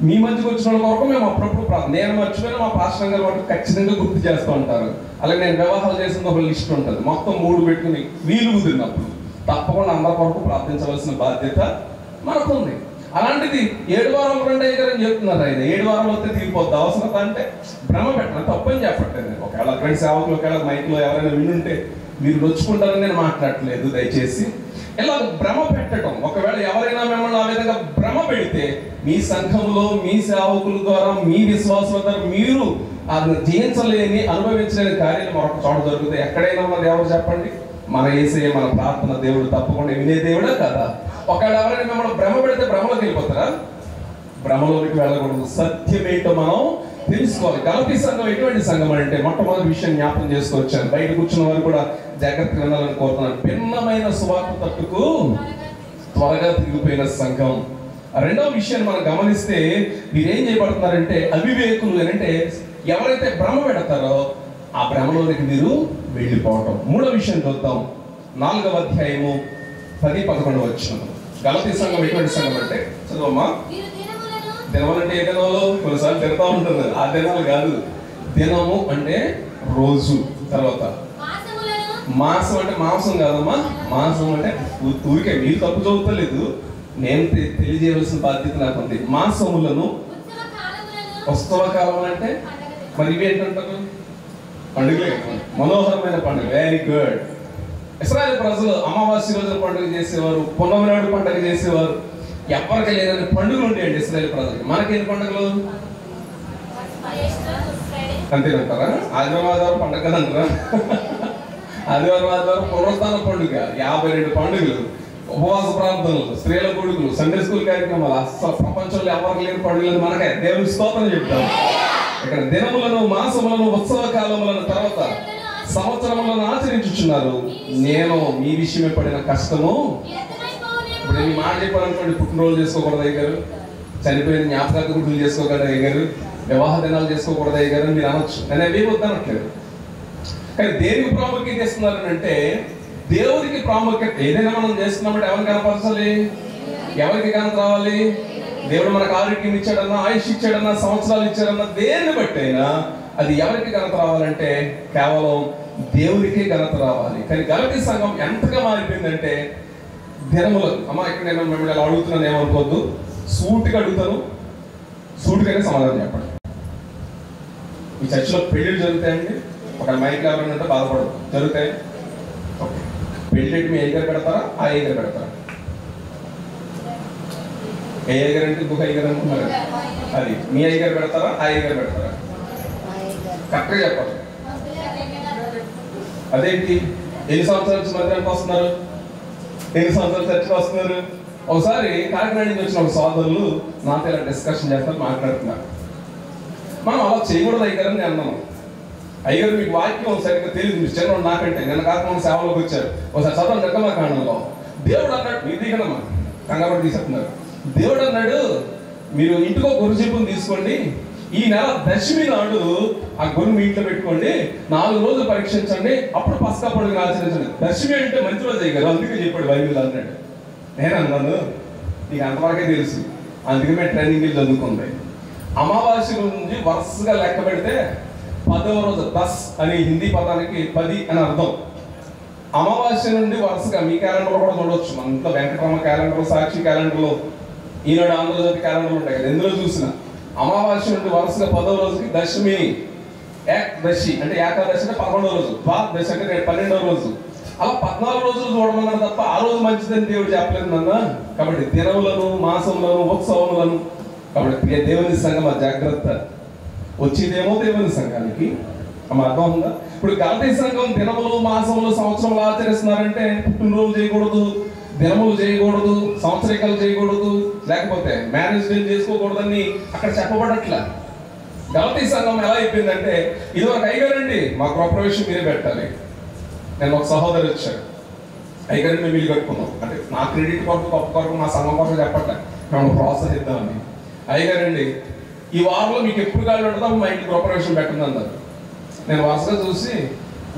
మీ మధ్యకి వచ్చిన వాళ్ళ కొరకు మేము అప్పుడప్పుడు ప్రార్థన. నేను మర్చిపోయినా మా పాస్టర్ గారు వాటికి ఖచ్చితంగా గుర్తు చేస్తూ ఉంటారు. అలాగే నేను వివాహాలు చేసిన ఒక లిస్ట్ ఉంటుంది, మొత్తం 3 పెట్టుకుని వీలు కుదిరినప్పుడు తప్పకుండా అందరి కొరకు ప్రార్థించవలసిన బాధ్యత మనకుంది. అలాంటిది 7 వారాలు రండి అయ్యారని చెప్తున్నారు. ఆయన 7 వారాలు వస్తే తీరిపోద్ది. అవసరం అంటే భ్రమ పెట్టడం తప్పని చెప్పట్లేదు. ఒకవేళ అటువంటి సేవకులు ఒకవేళ మైక్లో ఎవరైనా వినుంటే మీరు నొచ్చుకుంటారని నేను మాట్లాడట్లేదు. దయచేసి ఇలా భ్రమ పెట్టడం, ఒకవేళ ఎవరైనా మిమ్మల్ని ఆ విధంగా భ్రమ పెడితే, మీ సంఘంలో మీ సేవకుల ద్వారా, మీ విశ్వాసుల ద్వారా మీరు అది జయించలేని, అనుభవించలేని కార్యాలు మరొక చోట జరుగుతాయి. ఎక్కడైనా ఉన్నది ఎవరు చెప్పండి? మన యేసయ్య, మన ప్రార్థన దేవుడు తప్పకుండా వినే దేవుడా కదా. ఒకవేళ ఎవరైనా మిమ్మల్ని భ్రమ పెడితే భ్రమలోకి వెళ్ళిపోతారా? భ్రమలోకి వెళ్ళకూడదు. సత్యం ఏంటో మనం తెలుసుకోవాలి. గలతీ సంఘం ఎటువంటి సంఘం అంటే, మొట్టమొదటి విషయం జ్ఞాపకం చేసుకొచ్చాను. బయట కూర్చున్న వారు కూడా జాగ్రత్తగా వినాలని కోరుతున్నాను. భిన్నమైన సువార్త తట్టుకు త్వరగా తిరిగిపోయిన సంఘం. రెండవ విషయాన్ని మనం గమనిస్తే, మీరేం చేయబడుతున్నారంటే అవివేకులు అని. అంటే ఎవరైతే భ్రమ పెడతారో ఆ భ్రమలోనికి మీరు వెళ్ళిపోవటం. మూడవ విషయం చూద్దాం. 4వ అధ్యాయము 10-11 వచనం. గలతీ సంఘం ఎటువంటి సంఘం అంటే, చదవమ్మా. దినములు అంటే ఏ దినాలు? కొన్నిసార్లు తిడతా ఉంటుంది. ఆ దినాలు కాదు. దినము అంటే రోజు, తర్వాత మాంసం అంటే మాంసం కాదమ్మా, మాంసం అంటే ఊరికే మీరు తప్పు చదువుతలేదు, నేను తెలియజేయవలసిన బాధ్యత నాకు ఉంది. మాంసములను ఉత్సవ కాలం అంటే మరి ఇవి ఏంటంటారు? పండుగలే, మనోహరమైన పండుగ. Very good. ఇశ్రాయేలు ప్రజలు అమావాస్య రోజున పండుగ చేసేవారు, పున్నమి నాడు పండుగ చేసేవారు. ఎవరికి లేదని పండుగలు ఉండేయండి ఇశ్రాయేలు ప్రజలకి. మనకి ఎన్ని పండుగలు అంతేనంటారా? ఆదివారం పండుగ కదంటారా? ఆదివారం పునరుత్థాన పండుగ, 52 పండుగలు, ఉపవాస ప్రార్థనలు, స్త్రీల కొడుకులు, సండే స్కూల్ కార్యక్రమాలు. అసలు ప్రపంచంలో ఎవరికి లేని పండుగలు మనకే. దేవుని స్తోత్రం చెప్తాం. ఇక్కడ దినములను, మాసములను, ఉత్సవ కాలములను, తర్వాత సంవత్సరములను ఆచరించుచున్నారు. నేను మీ విషయమే పడిన కష్టము. ఇప్పుడు ఈ మాట చెప్పాలనుకోండి, పుట్టినరోజు చేసుకోకూడదు అయ్యారు, చనిపోయిన జ్ఞాపకార్థ గుర్తులు చేసుకోకూడదు అయ్యారు, వివాహ దినాలు చేసుకోకూడదు అయ్యారు మీరు అనొచ్చు. నేను అవి వద్దనట్లేదు. కానీ దేనికి ప్రాముఖ్యత ఇస్తున్నారు అంటే, దేవుడికి ప్రాముఖ్యత. ఏదైనా మనం చేస్తున్నామంటే ఎవరికి కనపరచాలి, ఎవరికి కనప రావాలి? దేవుడు మనకు ఆరోగ్యం ఇచ్చాడన్నా, ఆయుష్ ఇచ్చాడన్నా, సంవత్సరాలు ఇచ్చాడన్నా, దేన్ని బట్టి అయినా అది ఎవరికి ఘనత రావాలంటే కేవలం దేవుడికే ఘనత రావాలి. కానీ గలతీ సంఘం ఎంతగా మారిపోయిందంటే దినములకు. అమ్మ ఇక్కడ నేను మిమ్మల్ని అలా అడుగుతున్నాను, ఏమనుకోవద్దు, సూటిగా అడుగుతాను, సూటిగానే సమాధానం చెప్పండి. ఈ చర్చిలో పెళ్ళిళ్ళు జరుగుతాయండి? ఒక మైక్ ఎవరైనా ఉంటే బాధపడదు, జరుగుతాయి. ఓకే, పెళ్ళి మీ అయ్యగారు పెడతారా, ఆ అయ్యగారు పెడతారా? ఏ అయ్యగారు అంటే ఇంకొక అయ్యగారు అనుకున్నారు. అది మీ అయ్యగారు పెడతారా, ఆ అయ్యగారు పెడతారా? కరెక్ట్గా చెప్పాలి. అదేంటి, ఎన్ని సంవత్సరాల నుంచి మందిరానికి వస్తున్నారు, ఎన్ని సంవత్సరాలు చర్చకు వస్తున్నారు? ఒకసారి కాకినాడ నుంచి వచ్చిన ఒక సోదరులు నాతో ఇలా డిస్కషన్ చేస్తారు, మాట్లాడుతున్నారు. మనం అలా చేయకూడదు అయ్యగారు అని అన్నాను. అయ్యగారు మీకు వాక్యం సరిగ్గా తెలియదు, మీరు చిన్న నాకంటే నిన్న కాకుండా సేవలోకి వచ్చారు. ఒకసారి చదవండి నిర్గమకాండంలో. దేవుడు అన్నాడు, మీ దిగనమ్మా కంగారు తీసేస్తున్నారు. దేవుడు అన్నాడు, మీరు ఇంటికో గొర్రె చెప్పుని తీసుకోండి, ఈ నెల దశమి నాడు ఆ గొర్రె మీ ఇంట్లో పెట్టుకోండి, 4 రోజులు పరీక్షించండి, అప్పుడు పస్కా పండుగ ఆచరించండి. దశమి అంటే మంచి రోజు అయ్యారు, అందుకే చెప్పాడు బైబిల్ అన్నాడు. నేను అన్నాను, నీకు అంతవరకే తెలుసు, అందుకే మేము ట్రైనింగ్ చదువుకుంది. అమావాస్య నుంచి వరుసగా లెక్క పెడితే 10వ రోజు, 10 అనే హిందీ పదానికి 10 అని అర్థం. అమావాస్య నుండి వరుసగా మీ క్యాలెండర్లో కూడా చూడవచ్చు, మన ఇంట్లో వెంకటరమ క్యాలెండర్, సాక్షి క్యాలెండర్లో, ఈనాడు ఆంధ్రజ్యోతి క్యాలెండర్లు ఉంటాయి కదా, ఎందులో చూసినా అమావాస్య నుండి వరుసగా 10వ రోజుకి దశమి, ఏకదశి అంటే ఏకాదశి అంటే 11వ రోజు, ద్వాదశి అంటే 12వ రోజు. అలా 14 రోజులు చూడమన్నాడు తప్ప ఆ రోజు మంచిదని దేవుడు చెప్పలేదు నాన్న. కాబట్టి దినములను, మాసములను, ఉత్సవములను, కాబట్టి దేవుని సంఘం జాగ్రత్త. వచ్చేదేమో దేవుని సంఘానికి, అమ్మ అర్థం ఉందా? ఇప్పుడు గలతీ సంఘం దినములు, మాసములు, సంవత్సరములు ఆచరిస్తున్నారంటే పుట్టినరోజు చేయకూడదు, దినములు చేయకూడదు, సంవత్సరికాలు చేయకూడదు, లేకపోతే మ్యారేజ్ డే చేసుకోకూడదని అక్కడ చెప్పబడట్లా. గలతీ సంఘం ఎలా అయిపోయిందంటే, ఇది ఒక అయ్యగారండి మా గృహప్రవేశం మీరే పెట్టాలి. నేను ఒక సహోదరు వచ్చాడు, అయ్యగారిని మేము ఇల్లు కట్టుకున్నాం అంటే నా క్రెడిట్ కొరకు, గొప్ప కొరకు, మా సంఘం కొరకు చెప్పట్లే, మేము ప్రోత్సహిద్దామని. అయ్యగారండి ఈ వారంలో మీకు ఎప్పుడు ఖాళీ ఉంటుందో మా ఇంటి గృహప్రవేశం పెట్టండి అన్నారు. నేను వరుసగా చూసి,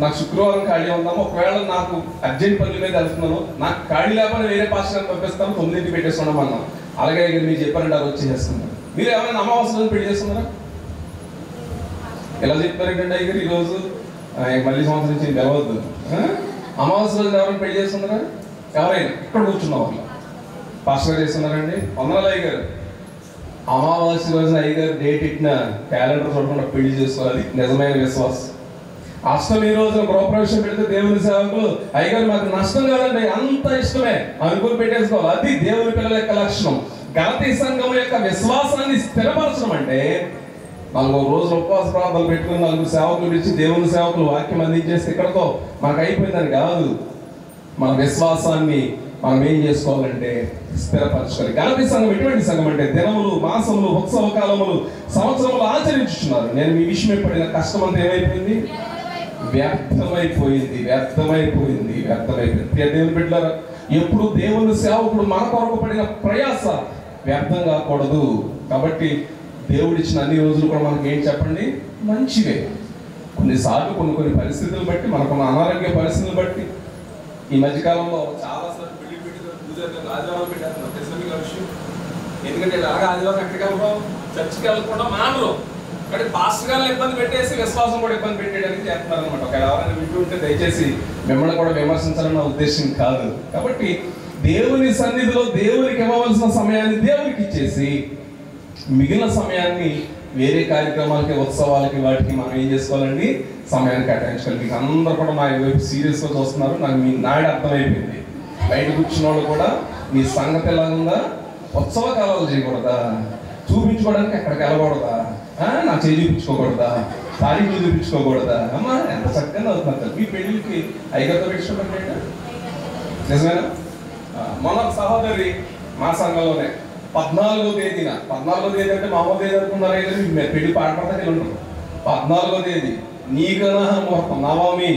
నాకు శుక్రవారం ఖాళీ ఉందాము, ఒకవేళ నాకు అర్జెంట్ పనుల మీద వెళ్తున్నాను, నాకు ఖాళీ లేకపోతే వేరే పాస్టర్ పంపిస్తాను, 9ంటికి పెట్టేసుకున్నాం అన్నాం. అలాగే మీరు చెప్పారంటే అది వచ్చి చేస్తున్నారు. మీరు ఏమైనా అమావాస్య పెళ్లి చేస్తున్నారా? ఎలా చెప్తారు ఏంటంటే అయ్యారు ఈరోజు మళ్ళీ సంవత్సరం నుంచి తెలవద్దు. అమావాస్య రోజున ఎవరైనా పెళ్లి చేస్తున్నారా? ఎవరైనా ఇక్కడ కూర్చున్న వాళ్ళు పాస్టర్ గారు చేస్తున్నారండి? వందనాలు అయ్యగారు. అమావాస్య రోజున అయ్యగారు డేట్ ఇట్టిన క్యాలెండర్ చూడకుండా పెళ్లి చేసుకోవాలి, నిజమైన విశ్వాసం. అష్టమి రోజున గృహప్రవేశం పెడితే దేవుని సేవకులు, అయ్యగారు మాకు నష్టం కాదండి, అంత ఇష్టమే అనుకుని పెట్టేసుకోవాలి. అది దేవుని పిల్లల యొక్క లక్షణం. గలతీ సంఘం యొక్క విశ్వాసాన్ని స్థిరపరచడం అంటే 4 రోజులు ఉపవాస ప్రార్థనలు పెట్టుకుని 4 సేవకులు పిలిచి దేవుని సేవకులు వాక్యం అందించేస్తే ఇక్కడతో మనకు అయిపోయిందని కాదు. మన విశ్వాసాన్ని మనం ఏం చేసుకోవాలంటే స్థిరపరచుకోవాలి. గలతీ సంఘం ఎటువంటి సంఘం అంటే దినములు, మాసములు, ఉత్సవ కాలములు, సంవత్సరములు ఆచరించుతున్నారు. నేను మీ విషయం పడిన కష్టం అంతా ఏమైపోయింది? వ్యర్థమైపోయింది. దేవుని బిడ్డలారా, ఎప్పుడు దేవుని సేవకుడు మన కొరకు పడిన ప్రయాస వ్యర్థం కాకూడదు. కాబట్టి దేవుడిచ్చిన అన్ని రోజులు కూడా మనకి ఏం చెప్పండి? మంచివే. కొన్నిసార్లు కొన్ని పరిస్థితులు బట్టి, మనకున్న అనారోగ్య పరిస్థితులు బట్టి, ఈ మధ్యకాలంలో చాలాసార్లు పెళ్లి పెట్టారు, ఆదివారం పెట్టారు. ఎందుకంటే ఇలాగా ఆదివారం ఎక్కడికి వెళ్తాం? చర్చికి వెళ్ళకుండా మానరు. అంటే పాస్టర్ గారిని ఇబ్బంది పెట్టేసి విశ్వాసం కూడా ఇబ్బంది పెట్టేయడానికి చేస్తున్నారు అనమాట. ఒకవేళ ఎవరైనా వింటూ ఉంటే దయచేసి మిమ్మల్ని కూడా విమర్శించాలని నా ఉద్దేశం కాదు. కాబట్టి దేవుని సన్నిధిలో దేవునికి ఇవ్వవలసిన సమయాన్ని దేవునికి ఇచ్చేసి మిగిలిన సమయాన్ని వేరే కార్యక్రమాలకి, ఉత్సవాలకి, వాటికి మనం ఏం చేసుకోవాలండి, సమయాన్ని కేటాయించుకోవాలి. మీకు అందరూ కూడా నా వైపు సీరియస్గా చూస్తున్నారు. నాకు మీ నాయుడు అర్థమైపోయింది. బయట కూర్చున్న వాళ్ళు కూడా మీ సంగతి ఎలా ఉందా, ఉత్సవ కాలాలు చేయకూడదా, చూపించుకోవడానికి ఎక్కడికి వెళ్ళకూడదా, నా చేయి చూపించుకోకూడదా, తారీఖులు చూపించుకోకూడదా, అమ్మా ఎంత చక్కగా అవుతున్నారు. మీ పెళ్ళికి ఐగతో పెట్టుకోవడం నిజమేనా? మన సహోదరి మా సంఘంలోనే 14వ తేదీన, 14వ తేదీ అంటే మామూలు తేదీ అనుకున్నారు అయితే పెళ్లి పాడపడతాకి ఉంటారు. 14వ తేదీ నీకనా ముహూర్తం, నవమి,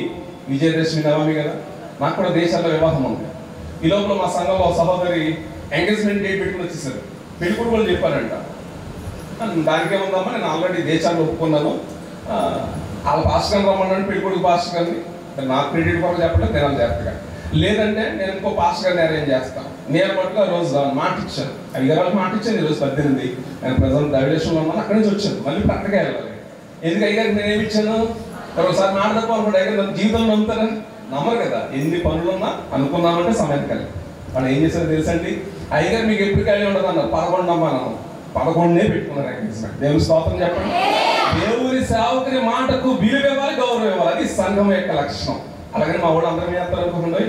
విజయదశమి నవమి కదా. నాకు కూడా దేశాల్లో వివాహం ఉంది. ఈ లోపల మా సంఘంలో సహోదరి ఎంగేజ్మెంట్ డేట్ పెట్టుకుని వచ్చేసారు. పెళ్లి కొడుకు వాళ్ళు చెప్పారంట, దానికేముందమ్మా నేను ఆల్రెడీ దేశాల్లో ఒప్పుకున్నాను, వాళ్ళ పాస్టర్ గారిని రమ్మన్నాను, పెళ్లి కొడుకు పాస్టర్ గారిని, నాకు క్రెడిట్ కూడా చెప్పలేదు, నేను జాగ్రత్తగా లేదంటే నేను ఇంకో పాస్టర్ గారిని అరేంజ్ చేస్తాను. నేను మటుకు ఆ రోజు మాట ఇచ్చాను, అయ్యగారు మాట ఇచ్చాను. ఈరోజు 18 నేను ప్రజెంట్ దైవదేశంలో ఉన్నాను, అక్కడి నుంచి వచ్చాను. మళ్ళీ పక్కగా వెళ్ళాలి. ఎందుకు అయ్యగారికి నేను ఏమి ఇచ్చాను, ఒకసారి మాట తప్ప అనుకుంటే అయ్యగారు నన్ను జీవితంలో నమ్ముతారని నమ్మరు కదా. ఎన్ని పనులున్నా అనుకున్నామంటే సమయం కలిగి మనం ఏం చేశారో తెలుసండి. అయ్యగారు మీకు ఎప్పుడు కలిగి ఉండదు అన్నారు. 11 అమ్మా 11 పెట్టుకున్నారు ఎంగేజ్మెంట్. దేవుని స్తోత్రం చెప్పండి. దేవుని సేవకుని మాటకు విలువ ఇవ్వాలి, గౌరవం ఇవ్వాలి. అది సంఘం యొక్క లక్షణం. అలాగని మా వాళ్ళు అందరం చేస్తారు అనుకోకండి,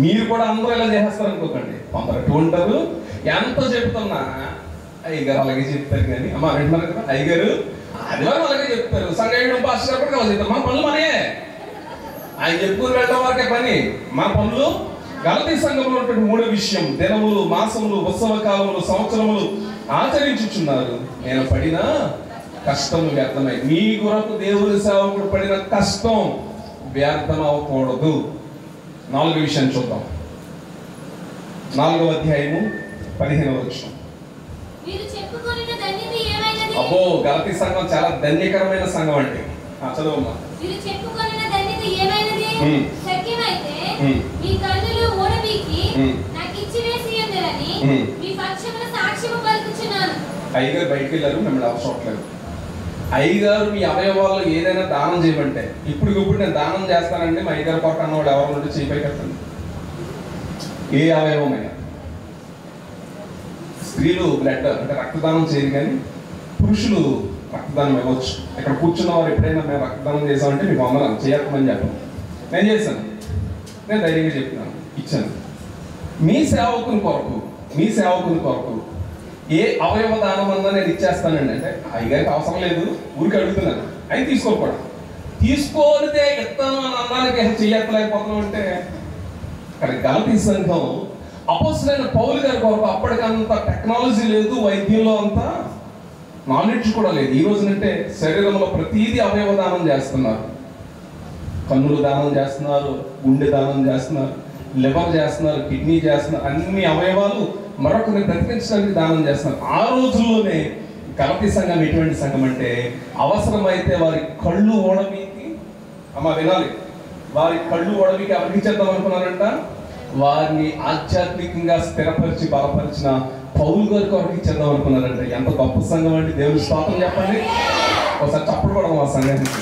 మీరు కూడా అందరూ ఇలా చేస్తారు అనుకోకండి. కొందరు అటు ఉంటారు, ఎంత చెప్తున్నా అయ్యగారు అలాగే చెప్తారు. కానీ అమ్మ వింటున్నారు కదా, అయ్యగారు ఆదివారం అలాగే చెప్తారు, సంఘం పాస్టర్ గారు కూడా అలా చెప్తారు. మన పనులు మనయే, ఆయన చెప్పుకుని వెళ్ళడం వరకే పని. మన పనులు గలతీ సంఘంలో ఉన్నటువంటి 3వ విషయం, దినములు, మాసములు, ఉత్సవ కాలములు, సంవత్సరములు ఆచరించుచున్నారు. నేను పడిన కష్టం వ్యర్థమై. మీ కొరకు దేవుని సేవకుడు పడిన కష్టం వ్యర్థం అవ్వకూడదు. 4వ విషయాన్ని చూద్దాం. 4వ అధ్యాయము 15వ వచనం. అబ్బో, గలతీ సంఘం చాలా ధన్యకరమైన సంఘం అంటే. చదవమ్మా. అయ్యగారు బయటికి వెళ్ళారు, మిమ్మల్ని అవసరం. అయ్యగారు మీ అవయవాల్లో ఏదైనా దానం చేయమంటే ఇప్పుడు నేను దానం చేస్తానండి, మా అయ్యగారు కొట్ట అన్నవాడు ఎవరు నుండి చేయిపై కట్టండి. ఏ అవయవమైనా. స్త్రీలు బ్లడ్ అంటే రక్తదానం చేయరు, కానీ పురుషులు రక్తదానం ఇవ్వచ్చు. ఇక్కడ కూర్చున్న వారు ఎప్పుడైనా మేము రక్తదానం చేసామంటే మీకు వందనాలు, చేయకమని చెప్పాను. నేను చేశాను, నేను ధైర్యంగా చెప్తున్నాను, ఇచ్చాను. మీ సేవకుని కొరకు ఏ అవయవ దానం అన్నా నేను ఇచ్చేస్తానండి అంటే అయ్యగారికి అవసరం లేదు, ఊరికి అడుగుతున్నాను. ఆయన తీసుకోకూడదు. తీసుకోనితే ఇస్తాను అని అన్నానికి చెయ్యలేకపోతున్నాం అంటే ఇక్కడ గలతీ సంఘం అపోస్తలుడైన పౌలు గారి కొరకు అప్పటికంత టెక్నాలజీ లేదు, వైద్యంలో అంత నాలెడ్జ్ కూడా లేదు. ఈ రోజునంటే శరీరంలో ప్రతిదీ అవయవ దానం చేస్తున్నారు. కన్నులు దానం చేస్తున్నారు, గుండె దానం చేస్తున్నారు, లివర్ చేస్తున్నారు, కిడ్నీ చేస్తున్నారు. అన్ని అవయవాలు మరొకరిని బ్రతికించడానికి దానం చేస్తున్నారు. ఆ రోజుల్లోనే గలతీ సంఘం ఎటువంటి సంఘం అంటే అవసరమైతే వారి కళ్ళు ఓడమీకి, అమ్మ వినాలి, వారి కళ్ళు ఓడమీకి ఎవరికి చేద్దాం అనుకున్నారంట, వారిని ఆధ్యాత్మికంగా స్థిరపరిచి బలపరిచిన పౌలు గారికి ఎవరికి ఇచ్చేద్దాం అనుకున్నారంట. ఎంత గొప్ప సంఘం అంటే దేవుని స్తోత్రం చెప్పండి. ఒకసారి చప్పుడు కూడా మా సంఘానికి.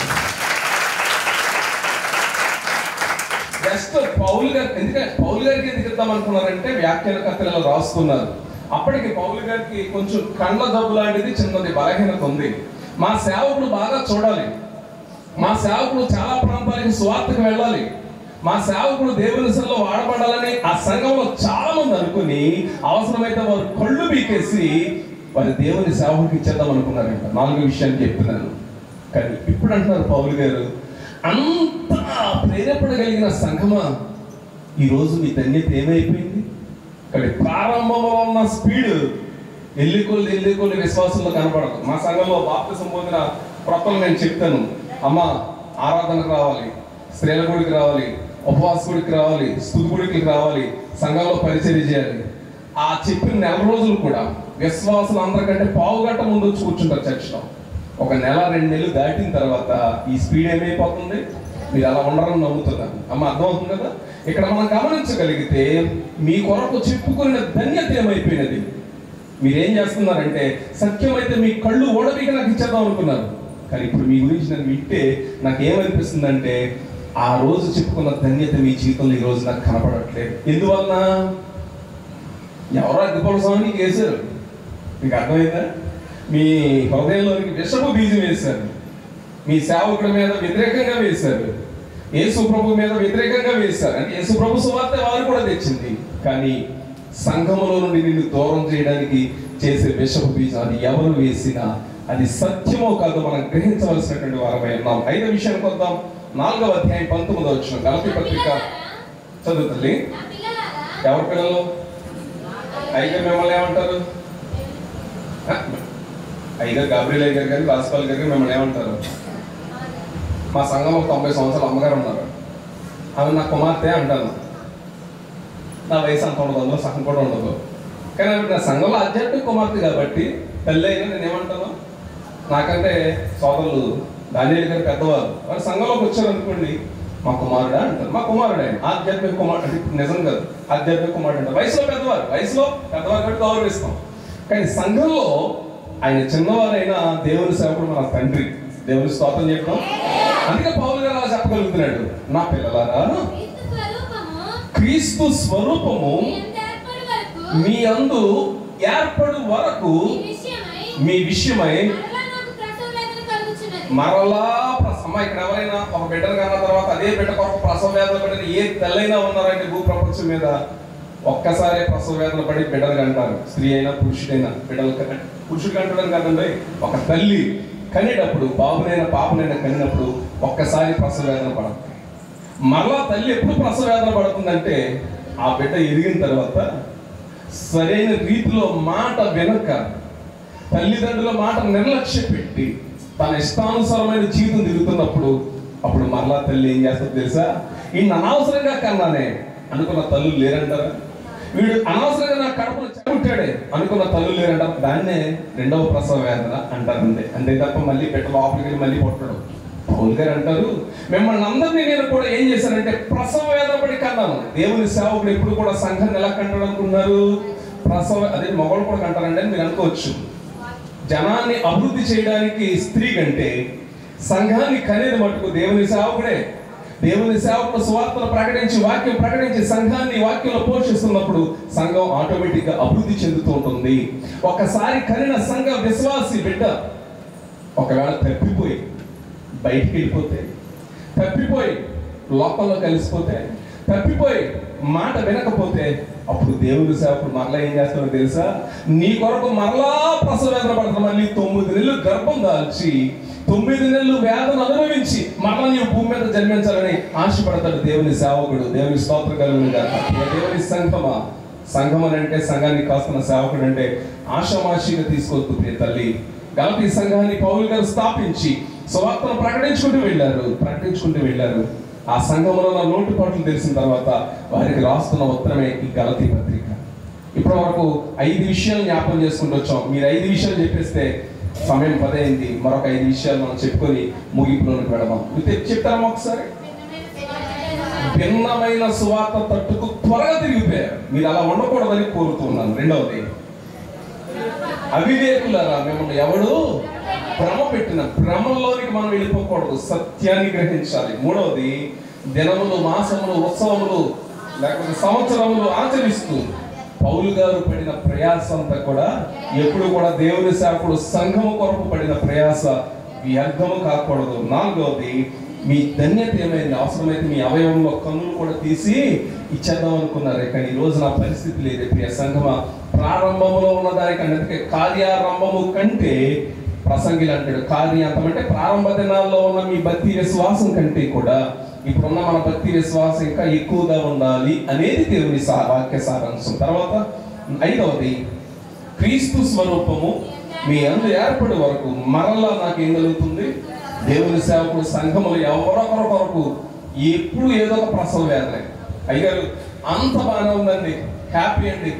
జస్ట్ పౌలు గారికి, ఎందుకంటే పౌలు గారికి ఎందుకు ఇద్దాం అనుకున్నారంటే వ్యాఖ్యానకర్తలు రాస్తున్నారు. అప్పటికి పౌలు గారికి కొంచెం కళ్ళ జబ్బు లాంటిది చిన్నది బలహీనత ఉంది. మా సేవకుడు బాగా చూడాలి, మా సేవకుడు చాలా ప్రాంతాలకు స్వార్థకు వెళ్ళాలి, మా సేవకుడు దేవుని సన్నిధిలో వాడబడాలని ఆ సంఘంలో చాలా మంది అనుకుని అవసరమైతే వారు కళ్ళు పీకేసి వారి దేవుని సేవకుడికి ఇచ్చేద్దాం అనుకున్నారంట. 4వ విషయాన్ని చెప్తున్నాను. కానీ ఇప్పుడు అంటున్నారు పౌలు గారు, అంత ప్రేరేపడగలిగిన సంఘమా, ఈరోజు మీ ధన్యత ఏమైపోయింది? కానీ ప్రారంభంలో ఉన్న స్పీడ్ ఎల్లికొల్లి విశ్వాసంలో కనపడదు. మా సంఘంలో బాప్తిసం పొందిన ప్రొక్కలు నేను చెప్తాను, అమ్మ ఆరాధనకు రావాలి, స్త్రీల గుడికి రావాలి, ఉపవాస గుడికి రావాలి, స్తుతి గుడికి రావాలి, సంఘంలో పరిచర్య చేయాలి. ఆ చెప్పిన 4 రోజులు కూడా విశ్వాసులు అందరికంటే పావుగంట ముందు వచ్చి కూర్చుంటారు చర్చిలో. ఒక నెల 2 నెలలు దాటిన తర్వాత ఈ స్పీడ్ ఏమైపోతుంది? మీరు అలా ఉండరని నమ్ముతున్నారు. అమ్మ అర్థమవుతుంది కదా? ఇక్కడ మనం గమనించగలిగితే మీ కొరకు చెప్పుకున్న ధన్యత ఏమైపోయినది? మీరేం చేస్తున్నారంటే సత్యమైతే మీ కళ్ళు ఓడబీకి నాకు ఇచ్చేద్దాం అనుకున్నారు. కానీ ఇప్పుడు మీ గురించి నేను వింటే నాకేమనిపిస్తుందంటే ఆ రోజు చెప్పుకున్న ధన్యత మీ జీవితంలో ఈ రోజు నాకు కనపడట్లేదు. ఎందువలన? ఎవరో అగ్గిపొల స్వామికి వేశారు. మీకు అర్థమైందా? మీ హృదయంలోనికి విషపు బీజం వేశారు. మీ సేవకుడి మీద వ్యతిరేకంగా వేశారు. యేసు ప్రభు మీద వ్యతిరేకంగా వేశారు. అంటే యేసు ప్రభు సువార్త వారు కూడా తెచ్చింది. కానీ సంఘములో నుండి నిన్ను దూరం చేయడానికి చేసే విషపు బీజం అది ఎవరు వేసినా అది సత్యమో కాదో మనం గ్రహించవలసినటువంటి వారమై ఉన్నాం. 5వ విషయానికి వద్దాం. 4వ అధ్యాయం 19వ వచనం గలతీ పత్రిక చదువుతుంది. ఎవరి పిల్లలు? అయ్యగారు మిమ్మల్ని ఏమంటారు? అయ్యగారు గాబ్రియల్ అయ్యగారు గారు, రాజపాల్ గారు మిమ్మల్ని ఏమంటారు? మా సంఘంలో 90 సంవత్సరాలు అమ్మగారు ఉన్నారు. ఆమె నా కుమార్తె అంటాను. నా వయసు అంత ఉండదు, అందులో సగం కూడా ఉండదు. కానీ ఆమె నా సంఘంలో ఆధ్యాత్మిక కుమార్తె కాబట్టి తల్లి అయినా నేనేమంటాను? నాకంటే సోదరులు దానియేలు గారు పెద్దవారు, వారి సంఘంలోకి వచ్చారు అనుకోండి, మా కుమారుడా అంటారు. మా కుమారుడు ఆయన ఆధ్యాత్మిక కుమారుడు అంటే ఇప్పుడు నిజం కాదు, ఆధ్యాత్మిక కుమారుడు అంటారు. వయసులో పెద్దవారు కాబట్టి గౌరవిస్తాం. కానీ సంఘంలో ఆయన చిన్నవారైనా దేవుని సేవకుడు మన తండ్రి. దేవుని స్తోత్రం చెప్పడం. అందుకే పౌలు గారు అలా చెప్పగలుగుతున్నాడు, నా పిల్లలారా క్రీస్తు స్వరూపము మీ అందు ఏర్పడు వరకు మీ విషయమై మరలా అమ్మ ఇక్కడ ఎవరైనా ఒక బిడ్డను కన్న తర్వాత అదే బిడ్డ కొరకు ప్రసవ వేదన పడిన ఏ తల్లైనా ఉన్నారంటే భూప్రపంచం మీద ఒక్కసారి ప్రసవ వేదన పడి బిడ్డలు కంటారు. స్త్రీ అయినా పురుషుడైనా బిడ్డలు పురుషుడు కంటడం కాదండి, ఒక తల్లి కనేటప్పుడు బాబునైనా పాపనైనా కనినప్పుడు ఒక్కసారి ప్రసవ వేదన పడుతుంది. మరలా తల్లి ఎప్పుడు ప్రసవ వేదన పడుతుందంటే ఆ బిడ్డ ఎదిగిన తర్వాత సరైన రీతిలో మాట వెనక తల్లిదండ్రుల మాట నిర్లక్ష్య పెట్టి తన ఇష్టానుసారమైన జీవితం తిరుగుతున్నప్పుడు అప్పుడు మరలా తల్లి ఏం చేస్తుంది తెలుసా? ఈయన అనవసరంగా కన్నానే అనుకున్న తల్లులు లేరంటారా? వీడు అనవసరంగా నా కడుపును చెడగొట్టాడే అనుకున్న తల్లులు లేరంటారు. దాన్నే 2వ ప్రసవ వేదన అంటారు. అంతే తప్ప మళ్ళీ పెట్ట లోపలికి వెళ్ళి మళ్ళీ పుట్టడం. పౌలు గారు అంటారు, మిమ్మల్ని అందరినీ నేను కూడా ఏం చేశానంటే ప్రసవ వేదన పడి కన్నాను. దేవుని సేవకుడు ఎప్పుడు కూడా సంఘాన్ని ఎలా కంటాడు అనుకున్నారు? ప్రసవ అదే మగవాళ్ళు కూడా కంటారండి అని మీరు అనుకోవచ్చు. జనాన్ని అభివృద్ధి చేయడానికి స్త్రీ కంటే సంఘాన్ని కనేది మటుకు దేవుని సేవకుడే. దేవుని సేవకుడు సువార్తను ప్రకటించి వాక్యం ప్రకటించి సంఘాన్ని వాక్యంలో పోషిస్తున్నప్పుడు సంఘం ఆటోమేటిక్ గా అభివృద్ధి చెందుతూ ఉంటుంది. ఒకసారి కనిన సంఘ విశ్వాసి బిడ్డ ఒకవేళ తప్పిపోయి బయటికి వెళ్ళిపోతే, తప్పిపోయి లోకంలో కలిసిపోతే, తప్పిపోయి మాట వినకపోతే అప్పుడు దేవుని సేవకుడు మరలా ఏం చేస్తాడో తెలుసా? నీ కొరకు మరలా ప్రసవ వేదన పడతాడు. మళ్ళీ 9 నెలలు గర్భం దాల్చి 9 నెలలు వేదన అనుభవించి మరలా నీవు భూమి మీద జన్మించాలని ఆశపడతాడు దేవుని సేవకుడు. దేవుని స్తోత్రం కలుగును గాక. దేవుని సంఘం అని అంటే సంఘాన్ని కాస్తున్న సేవకుడు అంటే ఆషామాషిగా తీసుకోవద్దు ప్రియ తల్లి. గలతీ సంఘాన్ని పౌలు గారు స్థాపించి సువార్తను ప్రకటించుకుంటూ వెళ్ళారు. ఆ సంఘంలో ఉన్న లోటుపాట్లు తెలిసిన తర్వాత వారికి రాస్తున్న ఉత్తరమే ఈ గలతీ పత్రిక. ఇప్పటి వరకు 5 విషయాలు జ్ఞాపకం చేసుకుంటూ వచ్చాం. మీరు 5 విషయాలు చెప్పేస్తే సమయం 10 అయింది. మరొక 5 విషయాలు మనం చెప్పుకొని ముగింపులోకి వెళదాం. చెప్తారా ఒకసారి? భిన్నమైన సువార్త తట్టుకు త్వరగా తిరిగిపోయారు. మీరు అలా ఉండకూడదని కోరుతున్నాను. 2వది, అవివేకులారా మిమ్మల్ని ఎవడు భ్రమ పెట్టిన భ్రమంలోనికి మనం వెళ్ళిపోకూడదు, సత్యాన్ని గ్రహించాలి. 3వది, దినములు మాసములు ఉత్సవములు లేకపోతే సంవత్సరములు ఆచరిస్తూ పౌలు గారు పడిన ప్రయాస అంతా కూడా ఎప్పుడు కూడా దేవుని సేవకుడు సంఘము కొరకు పడిన ప్రయాస వ్యర్థము కాకూడదు. 4వది, మీ ధన్యత ఏమైంది? అవసరమైతే మీ అవయవంలో కన్నులు కూడా తీసి ఇచ్చేద్దాం అనుకున్నారే, కానీ ఈ రోజు నా పరిస్థితి లేదు. ప్రియ సంఘమా, ప్రారంభంలో ఉన్న దానికంటే అందుకే కార్యారంభము కంటే ప్రసంగిలు అంటాడు కార్యాంతం అంటే ప్రారంభ దినాల్లో ఉన్న మీ భక్తి విశ్వాసం కంటే కూడా ఇప్పుడున్న మన భక్తి విశ్వాసం ఇంకా ఎక్కువగా ఉండాలి అనేది దేవుని వాక్య సారాంశం. తర్వాత 5వది, క్రీస్తు స్వరూపము మీ అందు ఏర్పడే వరకు మరలా నాకేం కలుగుతుంది? దేవుని సేవకుడు సంఘములు ఎవరొకరి కొరకు ఎప్పుడు ఏదో ఒక ప్రసవ వేదన. అయ్యారు అంత బాగానే ఉందండి, హ్యాపీ అండి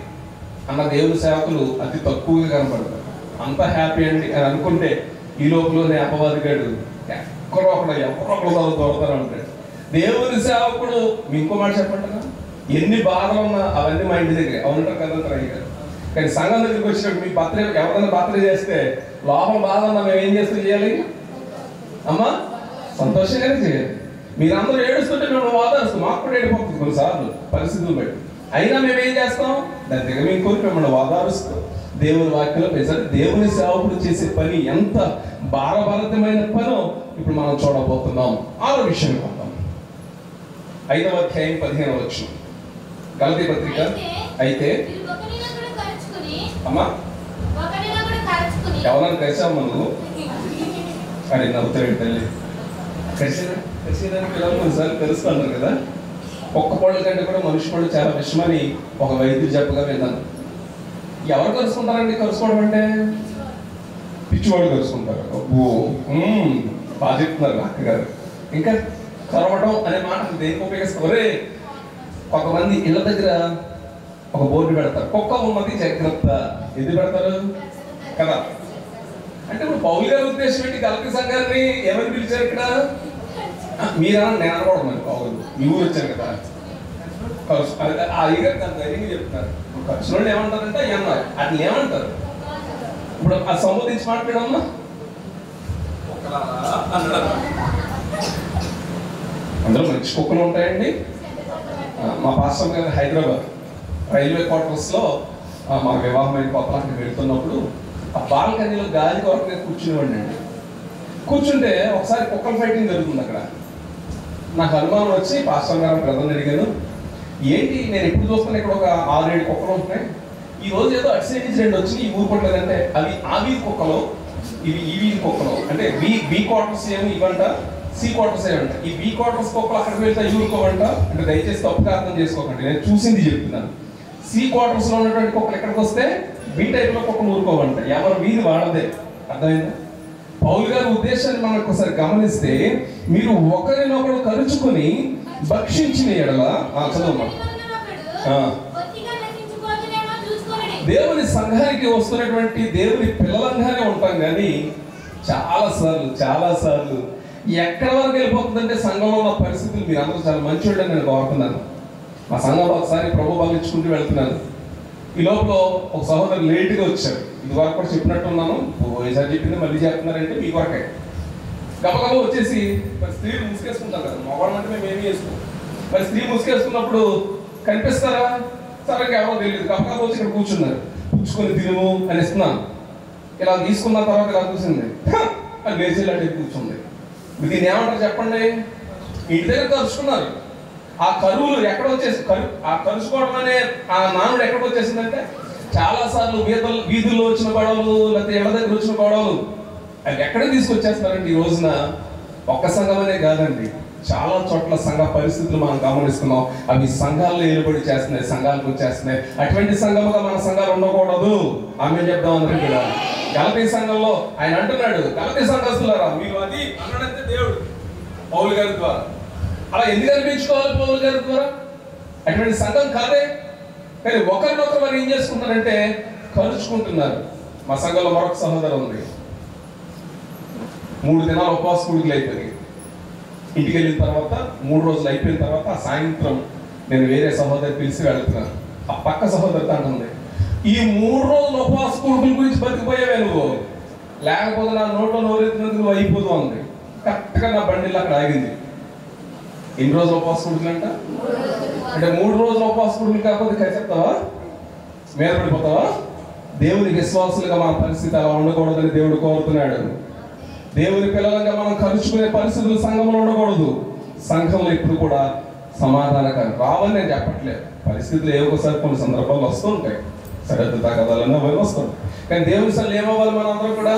అన్న దేవుని సేవకులు అతి తక్కువగా కనపడతారు. అంత హ్యాపీ అండి అని అనుకుంటే ఈ లోపలనే అపవాదిగాడు ఎవరో ఒకరు దొరకతారు అంటాడు. దేవుని సేవకుడు మీ ఇంకో మాట చెప్పండి, ఎన్ని బాధలు ఉన్నా అవన్నీ మా ఇంటి దగ్గర అవునంటారు కదా. అయ్యారు కానీ సంఘం దగ్గరికి వచ్చినప్పుడు మీ బర్త్డే ఎవరైనా బర్త్డే చేస్తే లోపల బాధ ఉన్నా మేము ఏం చేస్తూ చేయాలి అమ్మా? సంతోషంగానే చేయాలి. మీరందరూ ఏడుస్తుంటే మేము వాదారుస్తాం, మాకు కూడా ఏడిపోతుంది కొన్నిసార్లు పరిస్థితులు బట్టి. అయినా మేము ఏం చేస్తాం? దాని దగ్గర మేము కోరి మిమ్మల్ని వాదారుస్తాం. దేవుని వాక్యంలో పెంచాలి. దేవుని సేవకుడు చేసే పని ఎంత భారభారతమైన పనో ఇప్పుడు మనం చూడబోతున్నాం. 6వ విషయానికి వద్దాం. 5వ అధ్యాయం 15వ వచనం గలతీ పత్రిక. అయితే అమ్మా ఎవరైనా కలిసామా నువ్వు? అని నవ్వుతాడు తల్లి. కలిసేదానికి పిల్లలు కొన్నిసార్లు కలుస్తున్నారు కదా. ఒక్క పళ్ళు కంటే కూడా మనిషి పళ్ళు చాలా విషమని ఒక వైద్యుడు చెప్పగా విన్నాను. ఎవరు కలుసుకుంటారండి? కలుసుకోవడం అంటే పిచ్చివాడు కలుసుకుంటారు. అబ్బో బాగా చెప్తున్నారు అక్కగారు. ఇంకా కలవడం అనే మాట దేనికి ఉపయోగిస్తారు? కొంతమంది ఇళ్ళ దగ్గర ఒక బోర్డు పెడతారు, కుక్క ఉన్నది జాగ్రత్త. ఎందుకు పెడతారు కదా? అంటే ఇప్పుడు పౌలు గారి ఉద్దేశం ఏంటి? గలతీ సంఘాన్ని ఏమని పిలిచారు ఇక్కడ? మీరన్నా నేను అనకూడదు. మరి పౌలు మీ ఊరు వచ్చారు కదా, ఆ ఇగర్ దాని ధైర్యంగా చెప్తున్నారు. ఖర్చు వాళ్ళు ఏమంటారంటే అన్నారు, అట్లా ఏమంటారు? ఇప్పుడు అది సంబోధించి మాట్లాడమ్మా అందులో మంచి కుక్కలు ఉంటాయండి. మా పాస్టర్ గారు హైదరాబాద్ రైల్వే క్వార్టర్స్లో మా వివాహమైన కొత్త అక్కడికి వెళ్తున్నప్పుడు ఆ బాల్కనీలో గాలి కొరకు నేను కూర్చునేవాడిని అండి. కూర్చుంటే ఒకసారి కుక్కల ఫైటింగ్ జరుగుతుంది అక్కడ. నాకు అనుమానం వచ్చి పాస్టర్ గారు బ్రదర్ని అడిగాను, ఏంటి నేను ఎప్పుడు చూస్తున్నా ఇక్కడ ఒక 6-7 కుక్కలు ఉంటున్నాయి, ఈ రోజు ఏదో అటు సైడ్ నుంచి 2 వచ్చి ఈ ఊరు కొట్టలేదంటే అవి ఆ వీధి కుక్కలు, ఇవి ఈ వీధి కుక్కలు. అంటే బి క్వార్టర్స్ ఏమి ఇవంట, సి క్వార్టర్స్ ఏమంట. ఈ బి క్వార్టర్స్ కుక్కలు అక్కడికి వెళ్తే ఊరుకోవంట. అంటే దయచేసి తప్పుగా అర్థం చేసుకోకండి, నేను చూసింది చెప్తున్నాను. సి క్వార్టర్స్ లో ఉన్నటువంటి కుక్కలు ఎక్కడికి వస్తే బి టైప్ లో కుక్కలు ఊరుకోవంట. ఎవరు వీధి వాడదే. అర్థమైందా? పౌలు గారి ఉద్దేశాన్ని మనం ఒకసారి గమనిస్తే, మీరు ఒకరినొకరు కలుచుకుని భక్షించిన ఎడల చదువు దేవుని సంఘానికి వస్తున్నటువంటి దేవుని పిల్లలంగానే ఉంటాం. కానీ చాలా సార్లు ఎక్కడ వరకు వెళ్ళిపోతుందంటే సంఘంలో ఉన్న పరిస్థితులు. మీరు అందరూ చాలా మంచి నేను కోరుతున్నాను. మా సంఘంలో ఒకసారి ప్రభు బలించుకుంటూ వెళ్తున్నాను. ఈ లోపల ఒక సహోదరు లేట్గా వచ్చారు. ఇది వరకు కూడా చెప్పినట్టున్నాను, ఈసారి చెప్పింది మళ్ళీ చెప్తున్నారంటే మీ కొరకే. గబగబా వచ్చేసి మరి స్త్రీలు ముసుకేసుకుంటారు కదా, మగవాళ్ళ అంటే మేము ఏమి చేసుకోం. మరి స్త్రీ ముసుకేసుకున్నప్పుడు కనిపిస్తారా? సరే ఎవరో తెలియదు. గబగబా వచ్చి ఇక్కడ కూర్చున్నారు. పుచ్చుకొని తిరుము అని ఇస్తున్నాను. ఇలా తీసుకున్న తర్వాత ఇలా చూసింది అని లేచేలాంటి కూర్చుంది. దీన్ని ఏమంటారు చెప్పండి? ఇంటి దగ్గర కలుసుకున్నారు. ఆ కరువులు ఎక్కడ వచ్చేసి ఆ కలుసుకోవడం అనే ఆ నానుడు ఎక్కడ వచ్చేసిందంటే చాలా సార్లు వీధుల్లో వచ్చిన గొడవలు, లేకపోతే ఇళ్ళ దగ్గర వచ్చిన గొడవలు అవి ఎక్కడ తీసుకొచ్చేస్తున్నారండి. ఈ రోజున ఒక్క సంఘం అనే కాదండి, చాలా చోట్ల సంఘ పరిస్థితులు మనం గమనిస్తున్నాం. అవి సంఘాల్లో ఏలుబడి చేస్తున్నాయి, సంఘాలకు వచ్చేస్తున్నాయి. అటువంటి సంఘముగా మన సంఘాలు ఉండకూడదు. ఆమె చెప్దాం అందరికి కూడా. గలతీ సంఘంలో ఆయన అంటున్నాడు, గలతీ సంఘస్థులారా మీరు అది అన్నాడంటే దేవుడు పౌలు గారి ద్వారా. అలా ఎందుకు అనిపించుకోవాలి పౌలు గారి ద్వారా? అటువంటి సంఘం కాదే. కానీ ఒకరినొకరు మరి ఏం చేసుకుంటారంటే కలుచుకుంటున్నారు. మా సంఘంలో మరొక సహోదరు ఉంది, 3 దినాలు ఉపవాస కూడికలు అయిపోయి ఇంటికి వెళ్ళిన తర్వాత 3 రోజులు అయిపోయిన తర్వాత సాయంత్రం నేను వేరే సహోదరి పిలిచి వెళ్తున్నాను. ఆ పక్క సహోదరితో అంటుంది, ఈ 3 రోజులు ఉపవాస కూడికల గురించి బతికిపోయావే నువ్వు, లేకపోతే నా నోట్లో నోరెత్తినందుకు నువ్వు అయిపోతూ ఉంది. కరెక్ట్గా నా బండిలో అక్కడ ఆగింది. ఎన్ని రోజులు ఉపవాస కూడికలు అంట? అంటే 3 రోజులు ఉపవాస కూడికలు కాకపోతే చెప్తావా? మీద పడిపోతావా? దేవుని విశ్వాసులుగా మన పరిస్థితి అలా ఉండకూడదని దేవుడు కోరుతున్నాడు. దేవుని పిల్లలుగా మనం కలుసుకునే పరిస్థితులు సంఘంలో ఉండకూడదు. సంఘంలో ఇప్పుడు కూడా సమాధానకరం రావని నేను చెప్పట్లేదు. పరిస్థితులు ఏవోసారి కొన్ని సందర్భాల్లో వస్తూ ఉంటాయి, సరిహద్దు తగదాలన్నా అవి వస్తుంది. కానీ దేవుని సలు ఏమవ్వాలి? మనందరం కూడా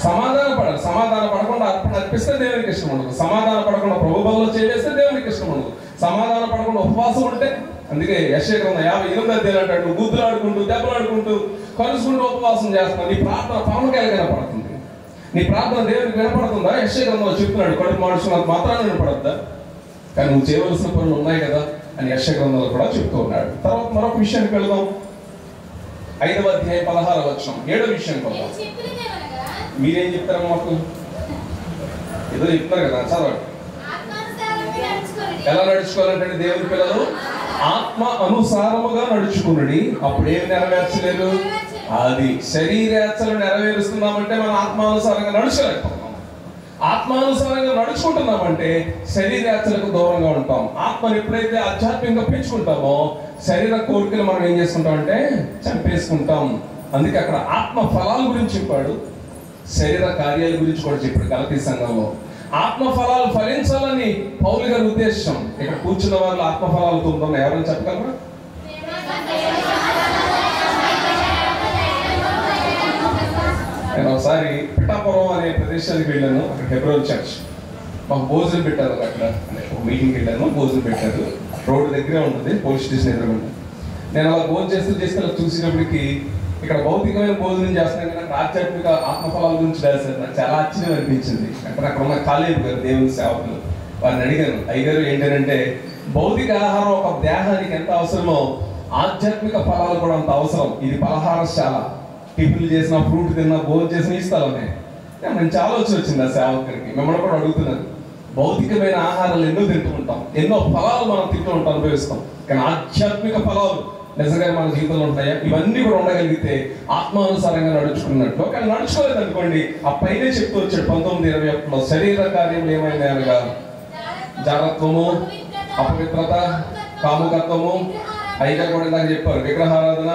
సమాధాన పడాలి. సమాధాన పడకుండా అర్పణ అర్పిస్తే దేవునికి ఇష్టం ఉండదు. సమాధాన పడకుండా ప్రభు బలలో చేస్తే దేవునికి ఇష్టం ఉండదు. సమాధాన పడకుండా ఉపవాసం ఉంటే, అందుకే యెషయా గ్రంథం 58వ అధ్యాయం అంటాడు, నువ్వు గుద్దులాడుకుంటూ దెబ్బలాడుకుంటూ కలుసుకుంటూ ఉపవాసం చేస్తున్నావు, నీ ప్రార్థన పవనకాయలు కనపడుతుంది, నీ ప్రార్థన దేవునికి వినపడుతుందా? యెషయా గ్రంథంలో చెప్తున్నాడు, కడుపు మార్చుకున్నంత మాత్రాన్ని వినపడద్దా? కానీ నువ్వు చేయవలసిన పనులు ఉన్నాయి కదా అని యెషయా గ్రంథంలో కూడా చెప్తూ ఉన్నాడు. తర్వాత మరొక విషయానికి వెళదాం. 5వ అధ్యాయం 16వ వచనం 7వ విషయానికి వెళ్దాం. మీరేం చెప్తారా? మాకు ఏదో చెప్తున్నారు కదా, చదవండి. ఎలా నడుచుకోవాలంటే దేవుని పిల్లలు ఆత్మ అనుసారముగా నడుచుకునుడి, అప్పుడు ఏమి నెరవేర్చలేరు. అది శరీరేచ్ఛలు నెరవేరుస్తున్నామంటే మనం ఆత్మానుసారంగా నడుచలేకపోతాం. ఆత్మానుసారంగా నడుచుకుంటున్నామంటే శరీరేచ్ఛలకు దూరంగా ఉంటాం. ఆత్మను ఎప్పుడైతే ఆధ్యాత్మికంగా పెంచుకుంటామో శరీర కోరికలు మనం ఏం చేసుకుంటామంటే చంపేసుకుంటాం. అందుకే అక్కడ ఆత్మ ఫలాల గురించి చెప్పాడు, శరీర కార్యాల గురించి కూడా చెప్పాడు గలతీ సంఘంలో. ఆత్మ ఫలాలు ఫలించాలని పౌలు గారి ఉద్దేశం. ఇక్కడ కూర్చున్న వాళ్ళు ఆత్మ ఫలాలతో ఉంటున్నారు, ఎవరైనా చెప్పగలరా? నేను ఒకసారి పిఠాపురం అనే ప్రదేశానికి వెళ్ళాను. అక్కడ హెబ్రోన్ చర్చ్ మాకు భోజనం పెట్టారు. అక్కడ ఒక మీటింగ్కి వెళ్ళాను, భోజనం పెట్టారు. రోడ్డు దగ్గరే ఉంటుంది, పోలీస్ స్టేషన్ ఎదురుగా. నేను అలా భోజనం చేస్తూ అలా చూసినప్పటికీ ఇక్కడ భౌతికమైన భోజనం చేస్తున్నాను కానీ ఆధ్యాత్మిక ఆత్మఫలాల గురించి రాశారు. నాకు చాలా ఆశ్చర్యం అనిపించింది. అంటే అక్కడ ఉన్న కాలేజీ గారు దేవుని సేవకులు, వారిని అడిగాను, అయ్యగారు ఏంటంటే భౌతిక ఆహారం ఒక దేహానికి ఎంత అవసరమో ఆధ్యాత్మిక ఫలాలు కూడా అంత అవసరం. ఇది పలహారశాల, టిఫిన్లు చేసిన, ఫ్రూట్ తిన్నా, భోజనం చేసిన ఇస్తానే. మంచి ఆలోచన వచ్చింది ఆ సేవకుడికి. మిమ్మల్ని కూడా అడుగుతున్నాను, భౌతికమైన ఆహారాలు ఎన్నో తింటూ ఉంటాం, ఎన్నో ఫలాలు మనం తింటూ ఉంటాం, అనుభవిస్తాం. కానీ ఆధ్యాత్మిక ఫలాలు నిజంగా మన జీవితంలో ఉంటాయా? ఇవన్నీ కూడా ఉండగలిగితే ఆత్మానుసారంగా నడుచుకున్నట్లు. కానీ నడుచుకోలేదు అనుకోండి, ఆ పైనే చెప్తూ వచ్చాడు 19:21లో, శరీర కార్యములు ఏమైనా అనగా జారత్వము, అపవిత్రత, కాముకత్వము, అయిగా కూడా ఇందాక చెప్పారు విగ్రహారాధన,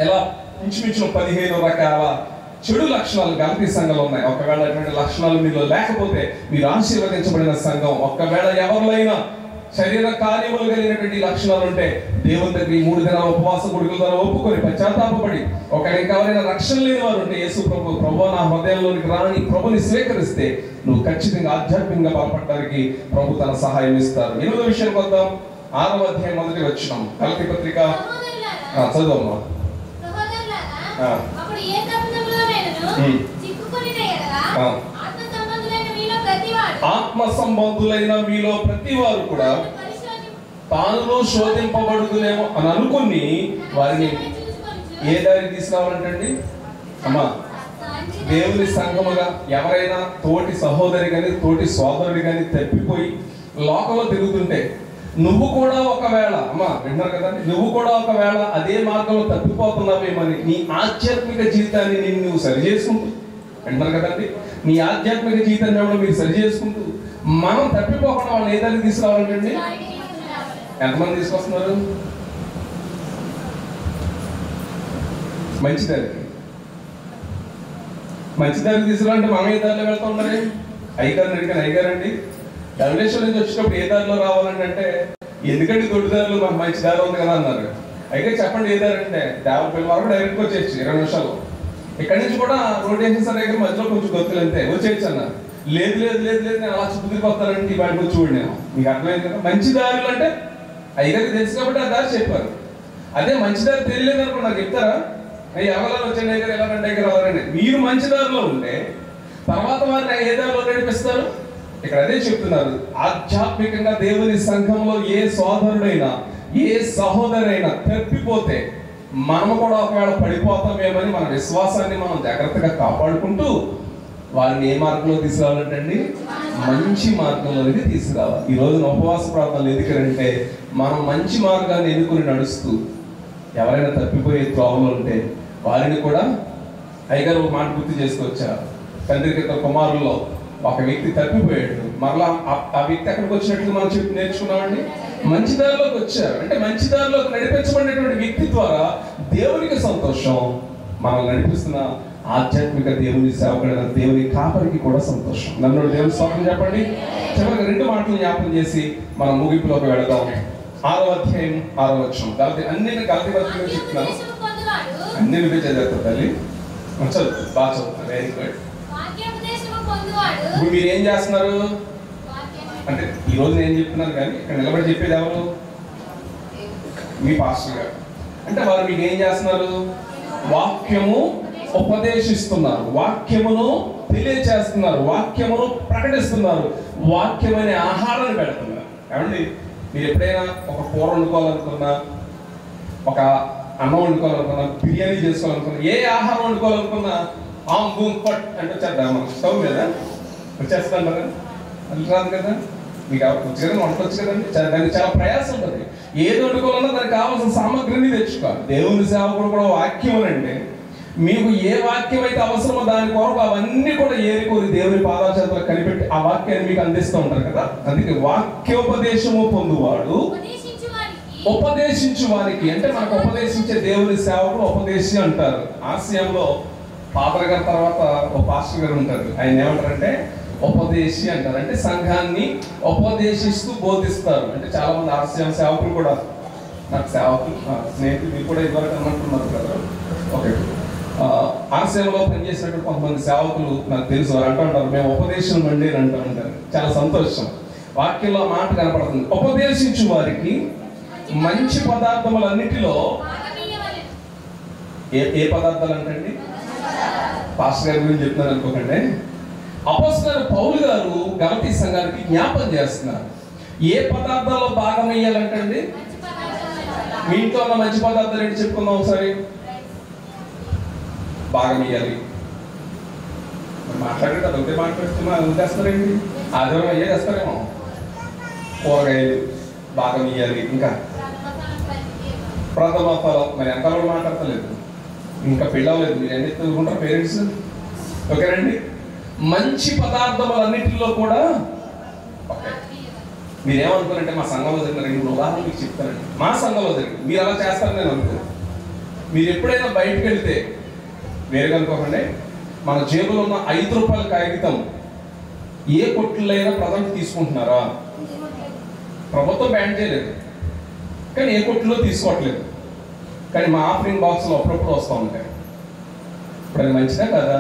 ఇలా ఇంచుమించు 15 రకాల చెడు లక్షణాలు గలతీ సంఘంలో ఉన్నాయి. ఒకవేళ అటువంటి లక్షణాలు మీలో లేకపోతే మీరు ఆశీర్వదించబడిన సంఘం. ఒకవేళ ఎవరినైనా శరీర కార్యములు కలిగినటువంటి లక్షణాలు ఉంటే దేవుని దగ్గర 3 దినాల ఉపవాస గుడికల ద్వారా ఒప్పుకొని పశ్చాత్తాపడి, ఒకవేళ ఎవరైనా రక్షణ లేని వారు ఉంటే యేసు ప్రభు నా హృదయంలోనికి రాని ప్రభుని స్వీకరిస్తే నువ్వు ఖచ్చితంగా ఆధ్యాత్మికంగా బలపడడానికి ప్రభు తన సహాయం ఇస్తారు. 8వ విషయానికి వద్దాం. 6వ అధ్యాయం 1వ వచనం, గలతీ పత్రిక. చదువమ్మా. ఆత్మ సంబంధులైన మీలో ప్రతి వారు కూడా తాను శోధింపబడుతునేమో అని అనుకుని వారిని ఏ దారి తీసుకురావాలంటండి అమ్మా? దేవుని సంఘముగా ఎవరైనా తోటి సహోదరి కానీ తోటి సోదరుడి కానీ తప్పిపోయి లోకంలో తిరుగుతుంటే నువ్వు కూడా ఒకవేళ, అమ్మా విన్నారు కదండి, నువ్వు కూడా ఒకవేళ అదే మార్గంలో తప్పిపోతున్నావేమని నీ ఆధ్యాత్మిక జీవితాన్ని నువ్వు సరి చేసుకుంటూ, విన్నారు కదండి, నీ ఆధ్యాత్మిక జీవితాన్ని మీరు సరి చేసుకుంటూ మనం తప్పిపోకుండా వాళ్ళని ఏదైనా తీసుకురావాలండి. ఎంతమంది తీసుకొస్తున్నారు? మంచి దారికి తీసుకురావాలంటే మనం ఏ దారిలో వెళ్తా ఉండాలి? అయ్యగారిని అడిగాను, అయ్యగారండి డబ్ల్యూహెచ్ఓ నుంచి వచ్చినప్పుడు ఏ దారిలో రావాలండి అంటే, ఎందుకంటే దొడ్డు దారిలో మాకు మంచి దారి ఉంది కదా అన్నారు. అయితే చెప్పండి ఏ దారి అంటే, దేవపల్లి వరకు డైరెక్ట్గా వచ్చేయచ్చు 20 నిమిషాలు. ఇక్కడి నుంచి కూడా రోడ్ వేసేసారు దగ్గర మధ్యలో కొంచెం గొత్తులు అంతే వచ్చేయచ్చు అన్నారు. లేదు లేదు లేదు లేదు నేను అలా చుట్టూ తిరిగి వస్తానంటే ఈ బయటకు చూడండి. నేను మీకు అర్థమైంది కదా, మంచి దారులు అంటే అయ్యగారికి తెలుసు కాబట్టి ఆ దారి చెప్పారు. అదే మంచి దారి తెలియలేదు అనుకో నాకు చెప్తారా? ఎవరైనా వచ్చండి దగ్గర ఎలా రండి దగ్గర ఎవరండి. మీరు మంచి దారిలో ఉంటే తర్వాత వారిని ఏ దారిలో నడిపిస్తారు? ఇక్కడ అదే చెప్తున్నారు, ఆధ్యాత్మికంగా దేవుని సంఘంలో ఏ సోదరుడైనా ఏ సహోదరైనా తప్పిపోతే మనము కూడా ఒకవేళ పడిపోతామేమని మన విశ్వాసాన్ని మనం జాగ్రత్తగా కాపాడుకుంటూ వారిని ఏ మార్గంలో తీసుకురావాలంటండి? మంచి మార్గంలోనికి తీసుకురావాలి. ఈ రోజున ఉపవాస ప్రార్థనలు ఎందుకంటే మనం మంచి మార్గాన్ని ఎన్నుకుని నడుస్తూ ఎవరైనా తప్పిపోయే త్రోవలో ఉంటే వారిని కూడా అయ్యగారు ఒక మాట గుర్తు చేసుకొచ్చారు. తండ్రి కింద కుమారుల్లో ఒక వ్యక్తి తప్పిపోయాడు, మరలా ఆ వ్యక్తి ఎక్కడికి వచ్చినట్లు మనం చెప్పి నేర్చుకున్నామండి. మంచి దారిలోకి వచ్చారు అంటే మంచి దారిలోకి నడిపించబడినటువంటి వ్యక్తి ద్వారా దేవునికి సంతోషం, మనం నడిపిస్తున్న ఆధ్యాత్మిక దేవుని సేవకుడైన దేవుని కాపరికి కూడా సంతోషం. నన్ను దేవుని స్తోత్రం చెప్పండి. చివరికి 2 మాటలు జ్ఞాపకం చేసి మనం ముగింపులోకి వెళదాం. 6వ అధ్యాయం 6వ వచనం. అన్ని గలతీ పత్రిక చెప్తున్నాను, అన్ని నువ్వే చదువుతావు తల్లి, చదువు బాగా చదువుతాను, వెరీ గుడ్. ఇప్పుడు మీరు ఏం చేస్తున్నారు అంటే ఈ రోజు నేను చెప్తున్నాను కానీ ఇక్కడ నిలబడి చెప్పేది ఎవరు? మీ పాస్టర్ గారు. అంటే వారు మీకు ఏం చేస్తున్నారు? వాక్యము ఉపదేశిస్తున్నారు, వాక్యమును తెలియచేస్తున్నారు, వాక్యమును ప్రకటిస్తున్నారు, వాక్యమనే ఆహారాన్ని పెడుతున్నారు. ఏమండి, మీరు ఎప్పుడైనా ఒక కూర వండుకోవాలనుకున్నా, ఒక అన్నం వండుకోవాలనుకున్నా, బిర్యానీ చేసుకోవాలనుకున్నా, ఏ ఆహారం వండుకోవాలనుకున్నా పట్ అంటే వచ్చేద్దాం మనం స్టవ్ మీద వచ్చేస్తాను కదా, అది రాదు కదా. మీకు రుచిగా వంటవచ్చు కదండి, దానికి చాలా ప్రయాసం ఉంటుంది. ఏది వండుకోవాలన్నా దానికి కావాల్సిన సామగ్రిని తెచ్చుకోవాలి. దేవుని సేవకుడు కూడా వాక్యం అండి, మీకు ఏ వాక్యం అయితే అవసరమో దాని కొరకు అవన్నీ కూడా ఏరుకోరి దేవుని పాదాచేతలో కనిపెట్టి ఆ వాక్యాన్ని మీకు అందిస్తూ ఉంటారు కదా. అందుకే వాక్యోపదేశము పొందువాడు ఉపదేశించు వారికి, అంటే మనకు ఉపదేశించే దేవుని సేవకుడు ఉపదేశి అంటారు. ఆశయంలో పాత్ర గారి తర్వాత ఒక పాస్టర్ గారు ఉంటారు, ఆయన ఏమంటారంటే ఉపదేశి అంటారు. అంటే సంఘాన్ని ఉపదేశిస్తూ బోధిస్తారు. అంటే చాలా మంది ఆశయం సేవకులు కూడా, నాకు సేవకులు స్నేహితులు మీరు కూడా ఇవ్వరు అనుకుంటున్నారు కదా. ఓకే, ఆశయంలో పనిచేసినట్టు కొంతమంది సేవకులు నాకు తెలుసు, వారు అంటూ ఉంటారు మేము ఉపదేశం మండి అని అంటూ ఉంటారు. చాలా సంతోషం, వాక్యంలో మాట కనపడుతుంది. ఉపదేశించు వారికి మంచి పదార్థములన్నిటిలో ఏ పదార్థాలు అంటండి, పాస్టర్ గారి గురించి చెప్తున్నారు అనుకోకండి. అపోస్తలుడైన పౌలు గారు గలతీ సంఘానికి జ్ఞాపకం చేస్తున్నారు. ఏ పదార్థాల్లో భాగం వేయాలంటండి? మీ ఇంట్లో ఉన్న మంచి పదార్థాలు ఏంటి చెప్పుకుందాం ఒకసారి. భాగం వేయాలి మాట్లాడి అది ఒకటే మాట్లాడుతున్నా వదిలేస్తారండి. ఆదివారం అయ్యేది వేస్తారేమో. కూరగాయలు భాగం వేయాలి. ఇంకా ప్రథమ ఫలం, మరి ఎంత కూడా మాట్లాడతలేదు, ఇంకా పెళ్ళవలేదు, మీరు ఎన్ని చదువుకుంటారు పేరెంట్స్? ఓకేనండి. మంచి పదార్థములన్నింటిలో కూడా ఓకే. మీరేమనుకోరంటే మా సంఘంలో జరిగిన 2 ఉదాహరణలు మీకు చెప్తానండి. మా సంఘంలో జరిగింది, మీరు అలా చేస్తారని నేను అనుకో. మీరు ఎప్పుడైనా బయటకు వెళ్తే వేరే అనుకోకండి, మన జేబులో ఉన్న 5 రూపాయల కాగితం ఏ కొట్లైనా ప్రజెంట్ తీసుకుంటున్నారా? ప్రభుత్వం బ్యాన్ చేయలేదు, కానీ ఏ కొట్టులో తీసుకోవట్లేదు. కానీ మా ఆఫరింగ్ బాక్స్లో అప్పుడప్పుడు వస్తూ ఉంటాయి. ఇప్పుడు అది మంచిదా కదా?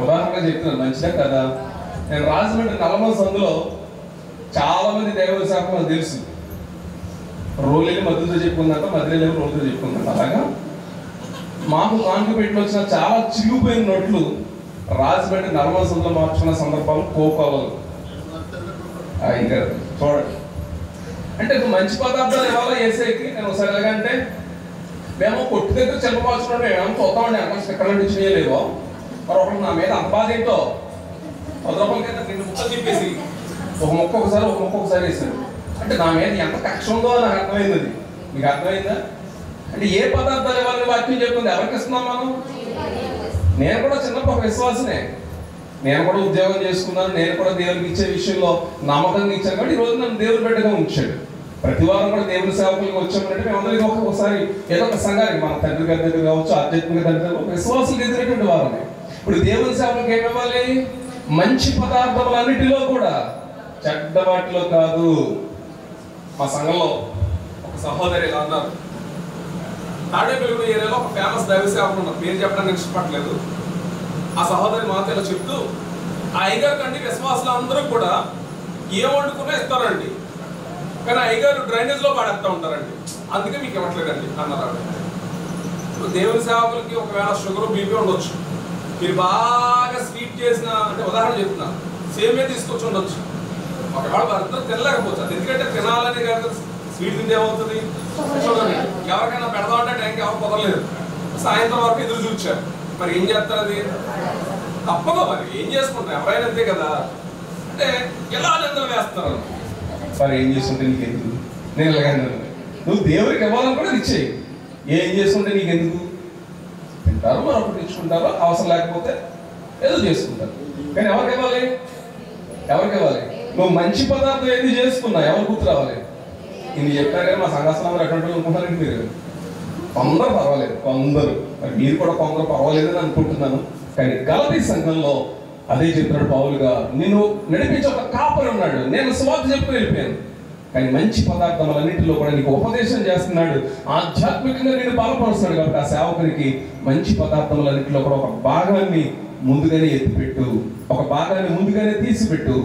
ఉదాహరణగా చెప్తున్నాను, మంచిదా కదా? నేను రాజమండ్రి నల్లమల సందులో చాలా మంది దేవుడి శాఖ నాకు తెలుసు. రోలేని మధ్యలో చెప్పుకుందంట, మధ్యలో రోడ్లతో చెప్పుకుందంట. అలాగా మాకు కాన్పుపేటలో వచ్చిన చాలా చిరిగిపోయిన నోట్లు రాజమండ్రి నల్లమల సందులో మార్చుకున్న సందర్భాలు కోకోవలు. ఇంకా చూడండి, అంటే మంచి పదార్థాలు ఇవ్వాలా ఏసైకి. నేను ఒకసారి ఎలాగంటే, మేము కొట్టు దగ్గర చెంపమార్చుకున్నాడు, మేము చూద్దామండి అక్కడ ఎక్కడ నుంచి చేయలేవో, మరి ఒకటి నా మీద అంత బాధ ఏంటో 10 రూపాయల కింద 2 ముక్కలు చెప్పేసి ఒక ముక్క ఒకసారి వేసాడు. అంటే నా మీద ఎంత కక్ష ఉందో నాకు అర్థమైంది. అది మీకు అర్థమైందా? అంటే ఏ పదార్థాలు ఇవ్వాలని వాక్యం చెప్తుంది, ఎవరికి ఇస్తున్నాం మనం? నేను కూడా చిన్నప్పుడు ఒక విశ్వాసనే, నేను కూడా ఉద్యోగం చేసుకున్నాను, నేను కూడా దేవునికి ఇచ్చే విషయంలో నమ్మకంగా ఇచ్చాను. కాబట్టి ఈ రోజు నన్ను దేవుని బిడ్డగా ఉంచాడు. ప్రతి వారం కూడా దేవుని సేవకులకు వచ్చామంటే మేమందరికీ ఒకసారి ఏదో ఒక సంఘానికి, మన తండ్రి గారి దగ్గర కావచ్చు, ఆధ్యాత్మిక తండ్రి విశ్వాసులకు ఎదురైనటువంటి వారమే. ఇప్పుడు దేవుని సేవకులకు ఏమివ్వాలి? మంచి పదార్థములన్నిటిలో కూడా, చెడ్డ వాటిలో కాదు. మా సంఘంలో ఒక సహోదరి ఇలా అన్నారు, తాడేపల్లి ఏరియాలో ఒక ఫేమస్ దైవ సేవకులు ఉన్నారు, పేరు చెప్పడానికి ఇష్టపడలేదు. ఆ సహోదరి మాతో ఇలా చెప్తూ, ఆ అయ్యగారు కంటే విశ్వాసులు అందరూ కూడా ఏం వండుకున్నా ఇస్తారండి, కానీ అయ్యగారు డ్రైనేజ్లో పాడేస్తూ ఉంటారండి, అందుకే మీకు ఇవ్వట్లేదండి అన్నారు. ఇప్పుడు దేవుని సేవకులకి ఒకవేళ షుగర్ బీపీ ఉండొచ్చు, మీరు బాగా స్వీట్ చేసిన, అంటే ఉదాహరణ చెప్తున్నా, సేమే తీసుకొచ్చి ఉండొచ్చు, ఒకవేళ భర్త తినలేకపోవచ్చు. అది ఎందుకంటే తినాలని కాదు, స్వీట్ తింటే ఏమవుతుంది? చూడండి, ఎవరికైనా పెడదామంటే టైంకి ఎవరు కుదరలేదు, సాయంత్రం వరకు ఎదురు చూచారు, మరి ఏం చేస్తారు? అది తప్పదు, మరి ఏం చేసుకుంటారు, ఎవరైనా అంతే కదా. అంటే ఎలా నిందలు వేస్తారు, మరి ఏం చేసుకుంటే నీకెందుకు, నేను ఇలాగ నువ్వు దేవుడికి ఇవ్వాలని కూడా ఇచ్చేయి, ఏం చేసుకుంటే నీకెందుకు? తింటారు, మరొకటి తెచ్చుకుంటారు, అవసరం లేకపోతే ఏదో చేసుకుంటారు. కానీ ఎవరికి ఇవ్వాలి? ఎవరికి ఇవ్వాలి? నువ్వు మంచి పదార్థం ఏది చేసుకున్నా ఎవరు గుర్తు రావాలి? ఇది చెప్పారు కానీ మా సంఘాసనం ఎటువంటి అనుకుంటారండి మీరు? కొందరు పర్వాలేదు, కొందరు, మరి మీరు కూడా కొందరు పర్వాలేదని అనుకుంటున్నాను. కానీ గలతీ సంఘంలో అదే చెప్తున్నాడు పౌలుగా, నిన్ను నడిపించే ఒక కాపరి ఉన్నాడు, నేను సువార్త చెప్పి వెళ్ళిపోయాను, కానీ మంచి పదార్థములన్నింటిలో కూడా నీకు ఉపదేశం చేస్తున్నాడు, ఆధ్యాత్మికంగా నేను బలపరుస్తున్నాడు. కాబట్టి ఆ సేవకునికి మంచి పదార్థములన్నింటిలో కూడా ఒక భాగాన్ని ముందుగానే ఎత్తిపెట్టు, ఒక భాగాన్ని ముందుగానే తీసిపెట్టు,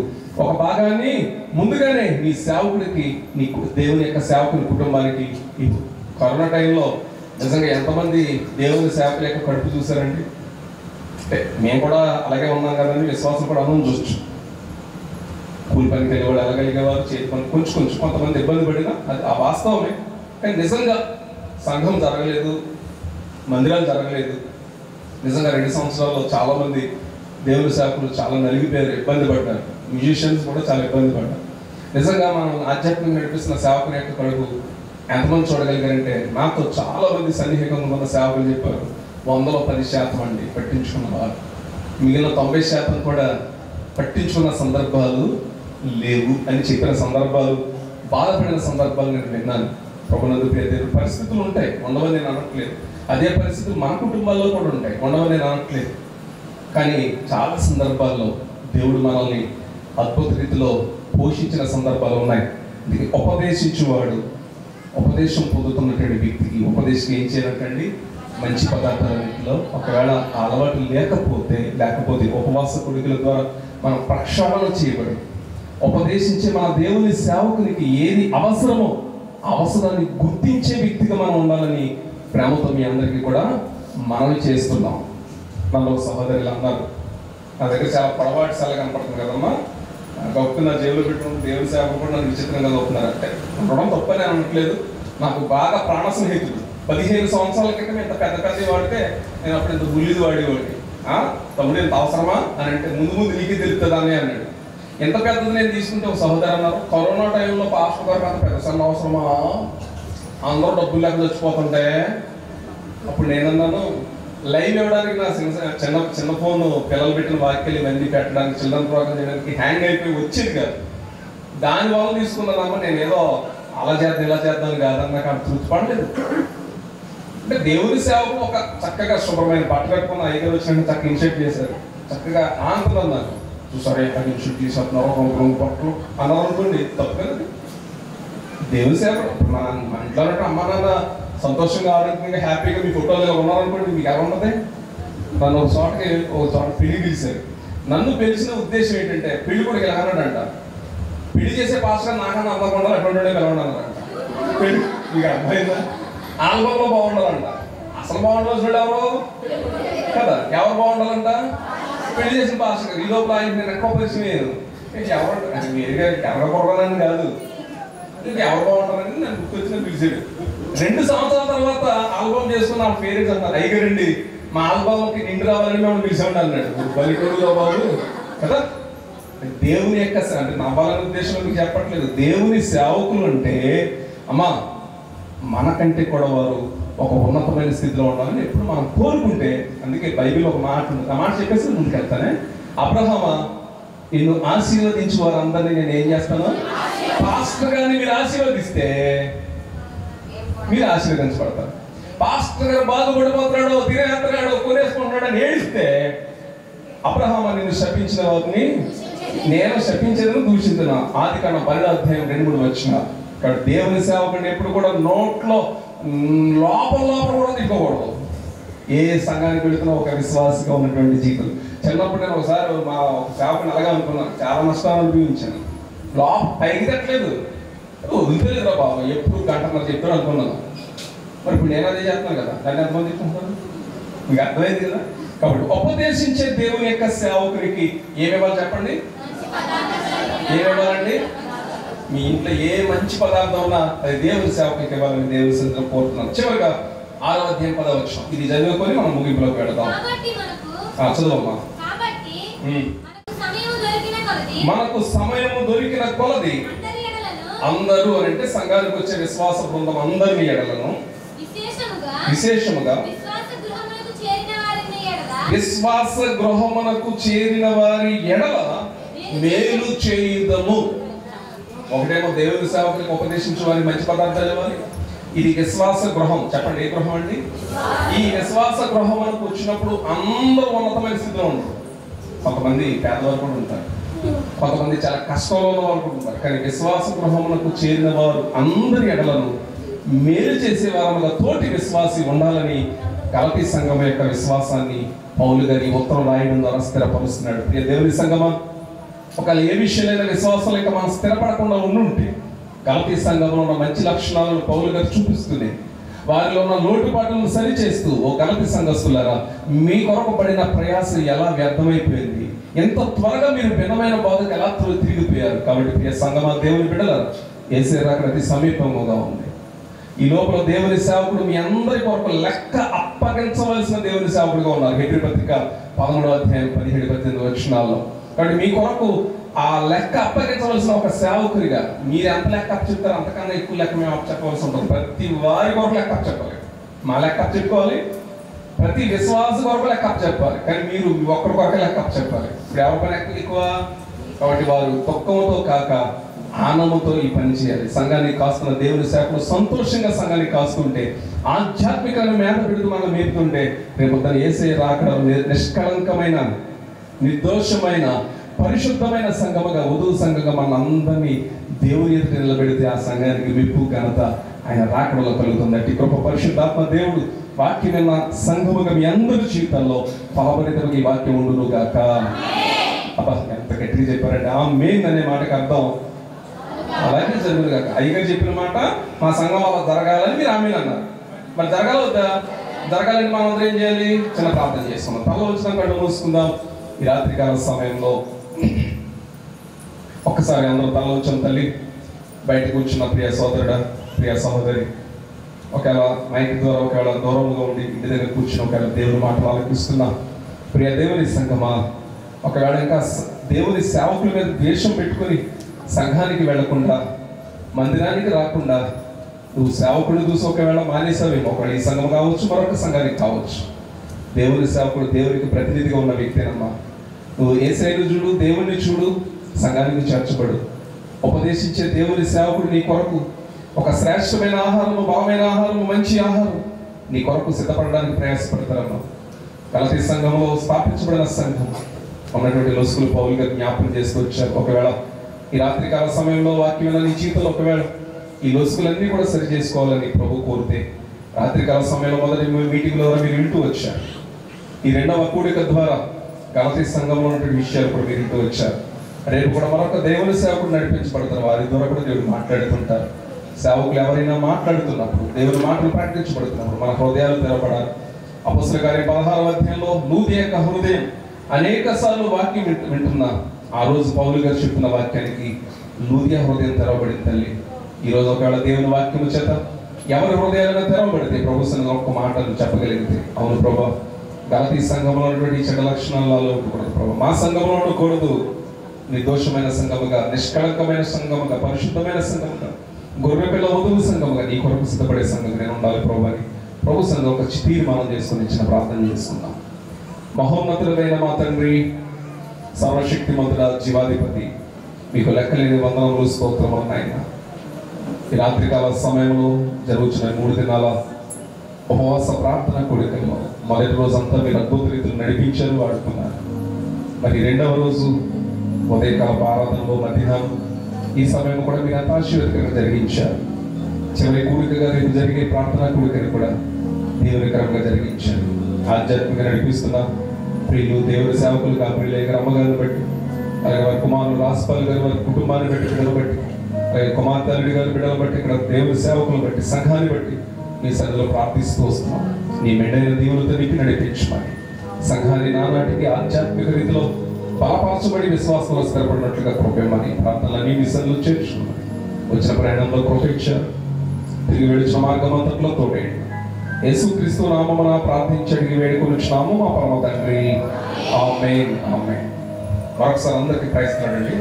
ఒక భాగాన్ని ముందుగానే నీ సేవకుడికి, నీ దేవుని యొక్క సేవకుని కుటుంబానికి. ఈ కరోనా టైంలో నిజంగా ఎంతమంది దేవుని సేవకుల యొక్క కడుపు చూసారండి? మేము కూడా అలాగే ఉన్నాం కదండి, విశ్వాసం కూడా అన్నం చూసు. కూలి పనికి వెళ్ళేవాడు వెళ్ళగలిగేవారు, చేతి పని కొంచెం కొంతమంది ఇబ్బంది పడినా అది ఆ వాస్తవమే. కానీ నిజంగా సంఘం జరగలేదు, మందిరాలు జరగలేదు. నిజంగా 2 సంవత్సరాల్లో చాలామంది దేవుని సేవకులు చాలా నలిగిపోయారు, ఇబ్బంది పడ్డారు. మ్యూజిషియన్స్ కూడా చాలా ఇబ్బంది పడ్డారు. నిజంగా మనం ఆధ్యాత్మికంగా నడిపిస్తున్న సేవకుని యొక్క కడుపు ఎంతమంది చూడగలిగారంటే, నాతో చాలా మంది సన్నిహితంగా ఉన్న సేవకులు చెప్పారు, 100లో 10% అండి పట్టించుకున్నవారు, మిగిలిన 90% కూడా పట్టించుకున్న సందర్భాలు లేవు అని చెప్పిన సందర్భాలు, బాధపడిన సందర్భాలు నేను విన్నాను. ప్రభునందు ప్రియదేవుడు, పరిస్థితులు ఉంటాయి, ఉండవని నేను అనట్లేదు. అదే పరిస్థితులు మన కుటుంబాల్లో కూడా ఉంటాయి, ఉండవని నేను అనట్లేదు. కానీ చాలా సందర్భాల్లో దేవుడు మనల్ని అద్భుత రీతిలో పోషించిన సందర్భాలు ఉన్నాయి. ఇది ఉపదేశించేవాడు, ఉపదేశం పొందుతున్నటువంటి వ్యక్తికి ఉపదేశం ఏం చేయాలంటండి, మంచి పదార్థాలన్నింటిలో ఒకవేళ ఆ అలవాటు లేకపోతే ఉపవాస కొడుకుల ద్వారా మనం ప్రక్షాళన చేయబడి ఉపదేశించే మన దేవుని సేవకునికి ఏది అవసరమో అవసరాన్ని గుర్తించే వ్యక్తిగా మనం ఉండాలని ప్రేమతో మీ అందరికీ కూడా మనవి చేస్తున్నాం. నన్ను సహోదరులు అన్నారు, నా దగ్గర చాలా పొడవాటి సెల కనపడుతుంది కదమ్మా, గొప్ప నా జేబులో పెట్టుకుని దేవుని సేవకు కూడా నన్ను విచిత్రంగా గొప్పున్నారంటే రుణం తప్పని అనట్లేదు. నాకు బాగా ప్రాణ స్నేహితుడు, 15 సంవత్సరాల క్రితం ఇంత పెద్ద వాడితే నేను అప్పుడు ఇంత బుల్లిది వాడేవాడిని. తమ్ముడు ఇంత అవసరమా అని అంటే ముందు నీకే తెలుస్తుందా అని అన్నాడు. ఎంత పెద్దది నేను తీసుకుంటే ఒక సహోదరు అన్నారు, కరోనా టైంలో పాస్టర్ గారు అంత పెద్ద సన్న అవసరమా, అందరూ డబ్బులు లేక చచ్చిపోతుంటే. అప్పుడు నేనన్నాను, లైవ్ ఇవ్వడానికి నా చిన్న ఫోన్ పిల్లలు పెట్టిన వాక్యాలు ఇవన్నీ పెట్టడానికి, చిల్డ్రన్ ప్రోగ్రామ్ చేయడానికి హ్యాంగ్ అయిపోయి వచ్చేది కాదు. దానివల్ల తీసుకున్నానమ్మా, నేను ఏదో అలా చేద్దాం ఇలా చేద్దాం కాదని నాకు అంత తృప్తి పడలేదు. అంటే దేవుని సేవకు ఒక చక్కగా శుభ్రమైన బట్ట కట్టుకున్న ఐదు వచ్చినట్టు చక్కగా ఇన్షర్ట్ చేశారు, చక్కగా ఆనందం నాకు చూసారు, ఎక్కడ ఇన్షర్ట్ తీసుకుంటున్నారో రంగు బట్టలు అన్నారు అనుకోండి, తప్పు కదండి. దేవుని సేవ మన ఇంట్లో అమ్మ నాన్న సంతోషంగా ఆరోగ్యంగా హ్యాపీగా మీ ఫోటోలు ఉన్నారనుకోండి, మీకు ఎలా ఉన్నది. నన్ను ఒక చోట పెళ్లి పిలిచారు. నన్ను పిలిచిన ఉద్దేశం ఏంటంటే, పెళ్లి కూడా ఎలాగన్నాడంట, పెళ్లి చేసే పాస్టర్ నాకన్నా అందకుండా ఉండాలి, అటువంటి పిలవడాలంట. పెళ్లి మీకు అర్థమైందా, ఆల్బంలో బాగుండాలంట. అసలు బాగుండాల్సిన ఎవరు కదా, ఎవరు బాగుండాలంట, పెళ్లి చేసిన పాస్టర్. ఈ లోపల ఆయన నేను ఎక్కువ పరిచయం ఎవరు వేరుగా ఎరగకూడదని కాదు, ఎవరు బాగుంటారని నన్ను గుర్తొచ్చిన పిలిచాడు. 2 సంవత్సరాల తర్వాత ఆల్బమ్ చేసుకుని నా పేరెంట్స్ అన్నారు, అయ్యగారండి మా ఆల్బమ్కి నిండు రావాలని మేము పిలిచామండి అన్నాడు. బలిటూరులో బాబు కదా. దేవుని యొక్క అంటే నవ్వాలనే ఉద్దేశంలో మీకు చెప్పట్లేదు. దేవుని సేవకులు అంటే అమ్మా మనకంటే కూడా వారు ఒక ఉన్నతమైన స్థితిలో ఉండాలని ఎప్పుడు మనం కోరుకుంటే, అందుకే బైబిల్ ఒక మాట ఉంది, ఆ మాట చెప్పేసి ముందుకు వెళ్తానే. అబ్రహామా నిన్ను ఆశీర్వదించు వారందరినీ నేను ఏం చేస్తాను, పాస్టర్ గారిని మీరు ఆశీర్వదిస్తే మీరు ఆశీర్వదించబడతారు. పాస్టర్ గారు బాధపడిపోతున్నాడు, తినేస్తున్నాడు, కొనేసుకుంటున్నాడు అని ఏడిస్తే అబ్రహామా నిన్ను శపించిన వారిని నేను శపించేదని దూషించిన ఆదికాండం 12వ అధ్యాయం 2-3 వచనాలు. ఇక్కడ దేవుని సేవకుడిని ఎప్పుడు కూడా నోట్లో లోపల కూడా తిప్పకూడదు. ఏ సంఘానికి వెళుతున్నా ఒక విశ్వాసగా ఉన్నటువంటి జీవితం. చిన్నప్పుడు నేను ఒకసారి మా సేవకుని అలాగే అనుకున్నాను, చాలా నష్టాలు అనుభవించాను. పైకి తట్టలేదు, వదిలిపోలేదురా బాబు, ఎప్పుడు గంటన్నర చెప్తాడు అనుకున్నాను. మరి ఇప్పుడు నేను అదే చేస్తున్నాను కదా, దాన్ని ఎంతమంది చెప్పుకుంటాను, మీకు అర్థమైంది కదా. కాబట్టి ఉపదేశించే దేవుని యొక్క సేవకుడికి ఏమివ్వాలి చెప్పండి, ఏమివ్వాలండి? మీ ఇంట్లో ఏ మంచి పదార్థం ఉన్నా అది దేవుని సేవకుడికి ఇవ్వాలని దేవుని సందర్భంలో కోరుతున్నాను. చివరిగా 6వ అధ్యాయం 10వ వచనం, ఇది చదువుకొని మనం ముగింపులోకి వెళదాం. చదువమ్మా. మనకు సమయము దొరికిన కొలది అందరూ అంటే సంఘానికి వచ్చే విశ్వాస బృందం అందరినీ ఎడలను విశేషముగా విశ్వాస గృహమునకు చేరిన వారి ఎడల మేలు చేయుదము. ఒకటేమో దేవుని సేవకులకు ఉపదేశించు వారి మంచి పదార్థాలు ఇవ్వాలి. ఇది విశ్వాస గృహం, చెప్పండి ఏ గృహం అండి? ఈ విశ్వాస గృహమునకు వచ్చినప్పుడు అందరూ ఉన్నతమైన స్థితిలో ఉంటారు. కొంతమంది పేదవారు కూడా ఉంటారు, కొంతమంది చాలా కష్టంలో ఉన్న వాళ్ళు కూడా ఉంటారు. కానీ విశ్వాస గృహమునకు చేరిన వారు అందరి ఎడలను మేలు చేసే వారముగా తోటి విశ్వాసి ఉండాలని గలతీ సంఘం యొక్క విశ్వాసాన్ని పౌలు గారి ఉత్తరం రాయడం ద్వారా స్థిరపరుస్తున్నాడు. ప్రియ దేవుని సంఘమా, ఒకవేళ ఏ విషయంలో విశ్వాసం లేక మనం స్థిరపడకుండా ఉండుంటే గలతీ సంఘంలో ఉన్న మంచి లక్షణాలను పౌలు గారు చూపిస్తూనే వారిలో ఉన్న లోటుపాట్లను సరిచేస్తూ, ఓ గలతీ సంఘస్థులారా మీ కొరకు పడిన ప్రయాసం ఎలా వ్యర్థమైపోయింది, ఎంత త్వరగా మీరు భిన్నమైన బాధకు ఎలా తిరిగిపోయారు. కాబట్టి ప్రియ సంఘమా, దేవుని బిడ్డలారా యేసే రాకడ అతి సమీపముగా ఉంది. ఈ లోపల దేవుని సేవకుడు మీ అందరి కొరకు లెక్క అప్పగించవలసిన దేవుని సేవకుడిగా ఉన్నారు. హెబ్రీ పత్రిక 11వ అధ్యాయం 17-18 వచనాల్లో. కాబట్టి మీ కొరకు ఆ లెక్క అప్పగించవలసిన ఒక సేవకుడిగా మీరు ఎంత లెక్క అప్పు చెప్తారో అంతకన్నా ఎక్కువ లెక్క మేము అప్పు చెప్పవలసి ఉంటుంది. ప్రతి వారి కొరకు లెక్క అప్పు చెప్పాలి. మా లెక్క అప్పు చెప్పుకోవాలి, ప్రతి విశ్వాస కొరకు లెక్క అప్పు చెప్పాలి. కానీ మీరు ఒక్కరి కొరకు లెక్క అప్పు చెప్పాలి. ఇప్పుడు ఎవరి పని ఎక్కువ? కాబట్టి వారు దుఃఖంతో కాక ఆనందంతో ఈ పని చేయాలి. సంఘాన్ని కాస్తున్న దేవుని సేవకులు సంతోషంగా సంఘాన్ని కాస్తుంటే, ఆధ్యాత్మికంగా మేత పెడుతూ మనం మేపుతుంటే, రేపు తన యేసయ్య రాకడ నిష్కళంకమైన, నిర్దోషమైన, పరిశుద్ధమైన సంఘముగా, వధువు సంఘంగా మన అందరినీ దేవుని ఎదుట నిలబెడితే ఆ సంఘానికి మెప్పు ఘనత ఆయన రాకడలో కలుగుతుంది. అట్టి కృప పరిశుద్ధాత్మ దేవుడు వాక్యమైన సంఘముగా మీ అందరి జీవితాల్లో ఫలభరితముగా ఈ వాక్యం ఉండును గాక. అబ్బా ఎంత గట్టిగా చెప్పారంటే ఆ మెయిన్ అనే మాటకు అర్థం అలాగే జరుగుతుంది కాక. అయ్యగారు చెప్పిన మాట మా సంఘం అలా జరగాలని మీరు ఆమె అన్నారు. మరి జరగాలవుతా? జరగాలని మనం అందరూ ఏం చేయాలి? చిన్న ప్రార్థన చేసుకుందాం. తల వచ్చిన కళ్ళు మూసుకుందాం. ఈ రాత్రికాల సమయంలో ఒక్కసారి అందరూ తల వచ్చిన తల్లి, బయట కూర్చున్న ప్రియ సోదరుడ, ప్రియ సహోదరి, ఒకవేళ మైక్ ద్వారా ఒకవేళ దూరంగా ఉండి ఇంటి దగ్గర కూర్చుని ఒకవేళ దేవుని మాటలు ఆలకిస్తున్నా ప్రియ దేవుని సంఘమా, ఒకవేళ ఇంకా దేవుని సేవకుల మీద ద్వేషం పెట్టుకుని సంఘానికి వెళ్లకుండా, మందిరానికి రాకుండా నువ్వు సేవకుడు చూసి ఒకవేళ మానేసావేమో. ఒకవేళ ఈ సంఘం కావచ్చు, మరొక సంఘానికి కావచ్చు. దేవుని సేవకుడు దేవునికి ప్రతినిధిగా ఉన్న వ్యక్తేనమ్మా. నువ్వు యేసయ్యను చూడు, దేవుని చూడు, సంఘానికి చేర్చబడు. ఉపదేశించే దేవుని సేవకుడు నీ కొరకు ఒక శ్రేష్టమైన ఆహారము, బలమైన ఆహారము, మంచి ఆహారం నీ కొరకు సిద్ధపడడానికి ప్రయాసపడతారమ్మా. గలతీ సంఘంలో స్థాపించబడిన సంఘం ఉన్నటువంటి లొసుకులు పౌలు గారు జ్ఞాపకం చేసుకొచ్చారు. ఒకవేళ ఈ రాత్రికాల సమయంలో వాక్యం నీ జీవితంలో ఒకవేళ ఈ లొసుకులన్నీ కూడా సరి చేసుకోవాలని ప్రభు కోరితే, రాత్రికాల సమయంలో మొదటి మీటింగ్లో మీరు వింటూ వచ్చారు. ఈ రెండవ కూడిక ద్వారా గలతీ సంఘంలో ఉన్నటువంటి విషయాలు కూడా మీరు వింటూ వచ్చారు. రేపు కూడా మరొక దేవుని సేవకుడు నడిపించబడతారు. వారి ద్వారా కూడా దేవుడు మాట్లాడుతుంటారు. సేవకులు ఎవరైనా మాట్లాడుతున్నప్పుడు, దేవుని మాటలు ప్రకటించబడుతున్నప్పుడు మన హృదయాలు తెరవబడాలి. అపొస్తలుల కార్యం 16వ అధ్యాయంలో లూది యొక్క హృదయం అనేక సార్లు వాక్యం వింటున్నా ఆ రోజు పౌలు గారు చెప్పిన వాక్యానికి లూదియా హృదయం తెరవబడింది తల్లి. ఈరోజు ఒకవేళ దేవుని వాక్యము చేత ఎవరి హృదయాలను తెరవబడితే ప్రభు సంఘం ఒక్క మాటలు చెప్పగలిగితే, అవును ప్రభా, గలతీ సంఘంలో ఉన్నటువంటి చెడ్డ లక్షణాలలో ఉండకూడదు ప్రభా, మా సంఘంలో ఉండకూడదు, నిర్దోషమైన సంఘముగా, నిష్కళంకమైన సంఘముగా, పరిశుద్ధమైన సంఘముగా, గొర్రెపిల్ల వధువు సంఘముగా, నీ కొరకు సిద్ధపడే సంఘంగా నేను ఉండాలి ప్రభు అని ప్రభు సంఘం ఒక తీర్మానం చేసుకుని ఇచ్చిన ప్రార్థన చేసుకుందాం. మహోన్నతుడైన మా తండ్రి, సర్వశక్తిమంతుడ, జీవాధిపతి, మీకు లెక్కలేని వందనములు, స్తోత్రములు నాయన. ఈ రాత్రికాల సమయంలో జరుగుతున్న 3 దినాల ఉపవాస ప్రార్థన కూడికల్లో మొదటి రోజు అంతా మీరు అద్భుత రీతులు నడిపించారు, వాడుకున్నారు. మరి రెండవ రోజు ఉదయకాల ఆరాధనలో మధ్యాహ్నం ఈ సమయం కూడా మీరు అంత ఆశీర్వాదకరంగా జరిగించారు. చివరి కూడికగా రేపు జరిగే ప్రార్థనా కూడికను కూడా దేవునికరంగా జరిగించారు. ఆధ్యాత్మికంగా నడిపిస్తున్న ప్రియులు దేవుని సేవకులు ప్రియుల గారు అమ్మగారిని బట్టి, అలాగే వారి కుమారులు రాజపాల్ గారు వారి కుటుంబాన్ని బట్టి, బిడ్డలు బట్టి, అలాగే కుమార్తె అల్లుడి గారి బిడ్డలు బట్టి, ఇక్కడ దేవుని సేవకులను బట్టి, సంఘాన్ని బట్టి మీ సన్నిధిలో ప్రార్థిస్తూ వస్తున్నాం. నీ మెండైన దీవులతో నింపి నడిపించమని, సంఘాన్ని నానాటికి ఆధ్యాత్మిక రీతిలో బలపరచబడి విశ్వాసంలో స్థిరపడినట్లుగా కృపేమని ప్రార్థనలన్నీ మీ సన్నిధిలో చేర్చుకున్నాం. వచ్చిన ప్రయాణంలో కృపించారు, తిరిగి వెళుచిన మార్గం అంతట్లో తోడేయండి. యేసుక్రీస్తు నామమున ప్రార్థించి అడిగి వేడుకొనుచున్నాము మా పరమ తండ్రి. ఆమేన్, ఆమేన్. మరొకసారి అందరికీ ప్రైజ్ లాడండి.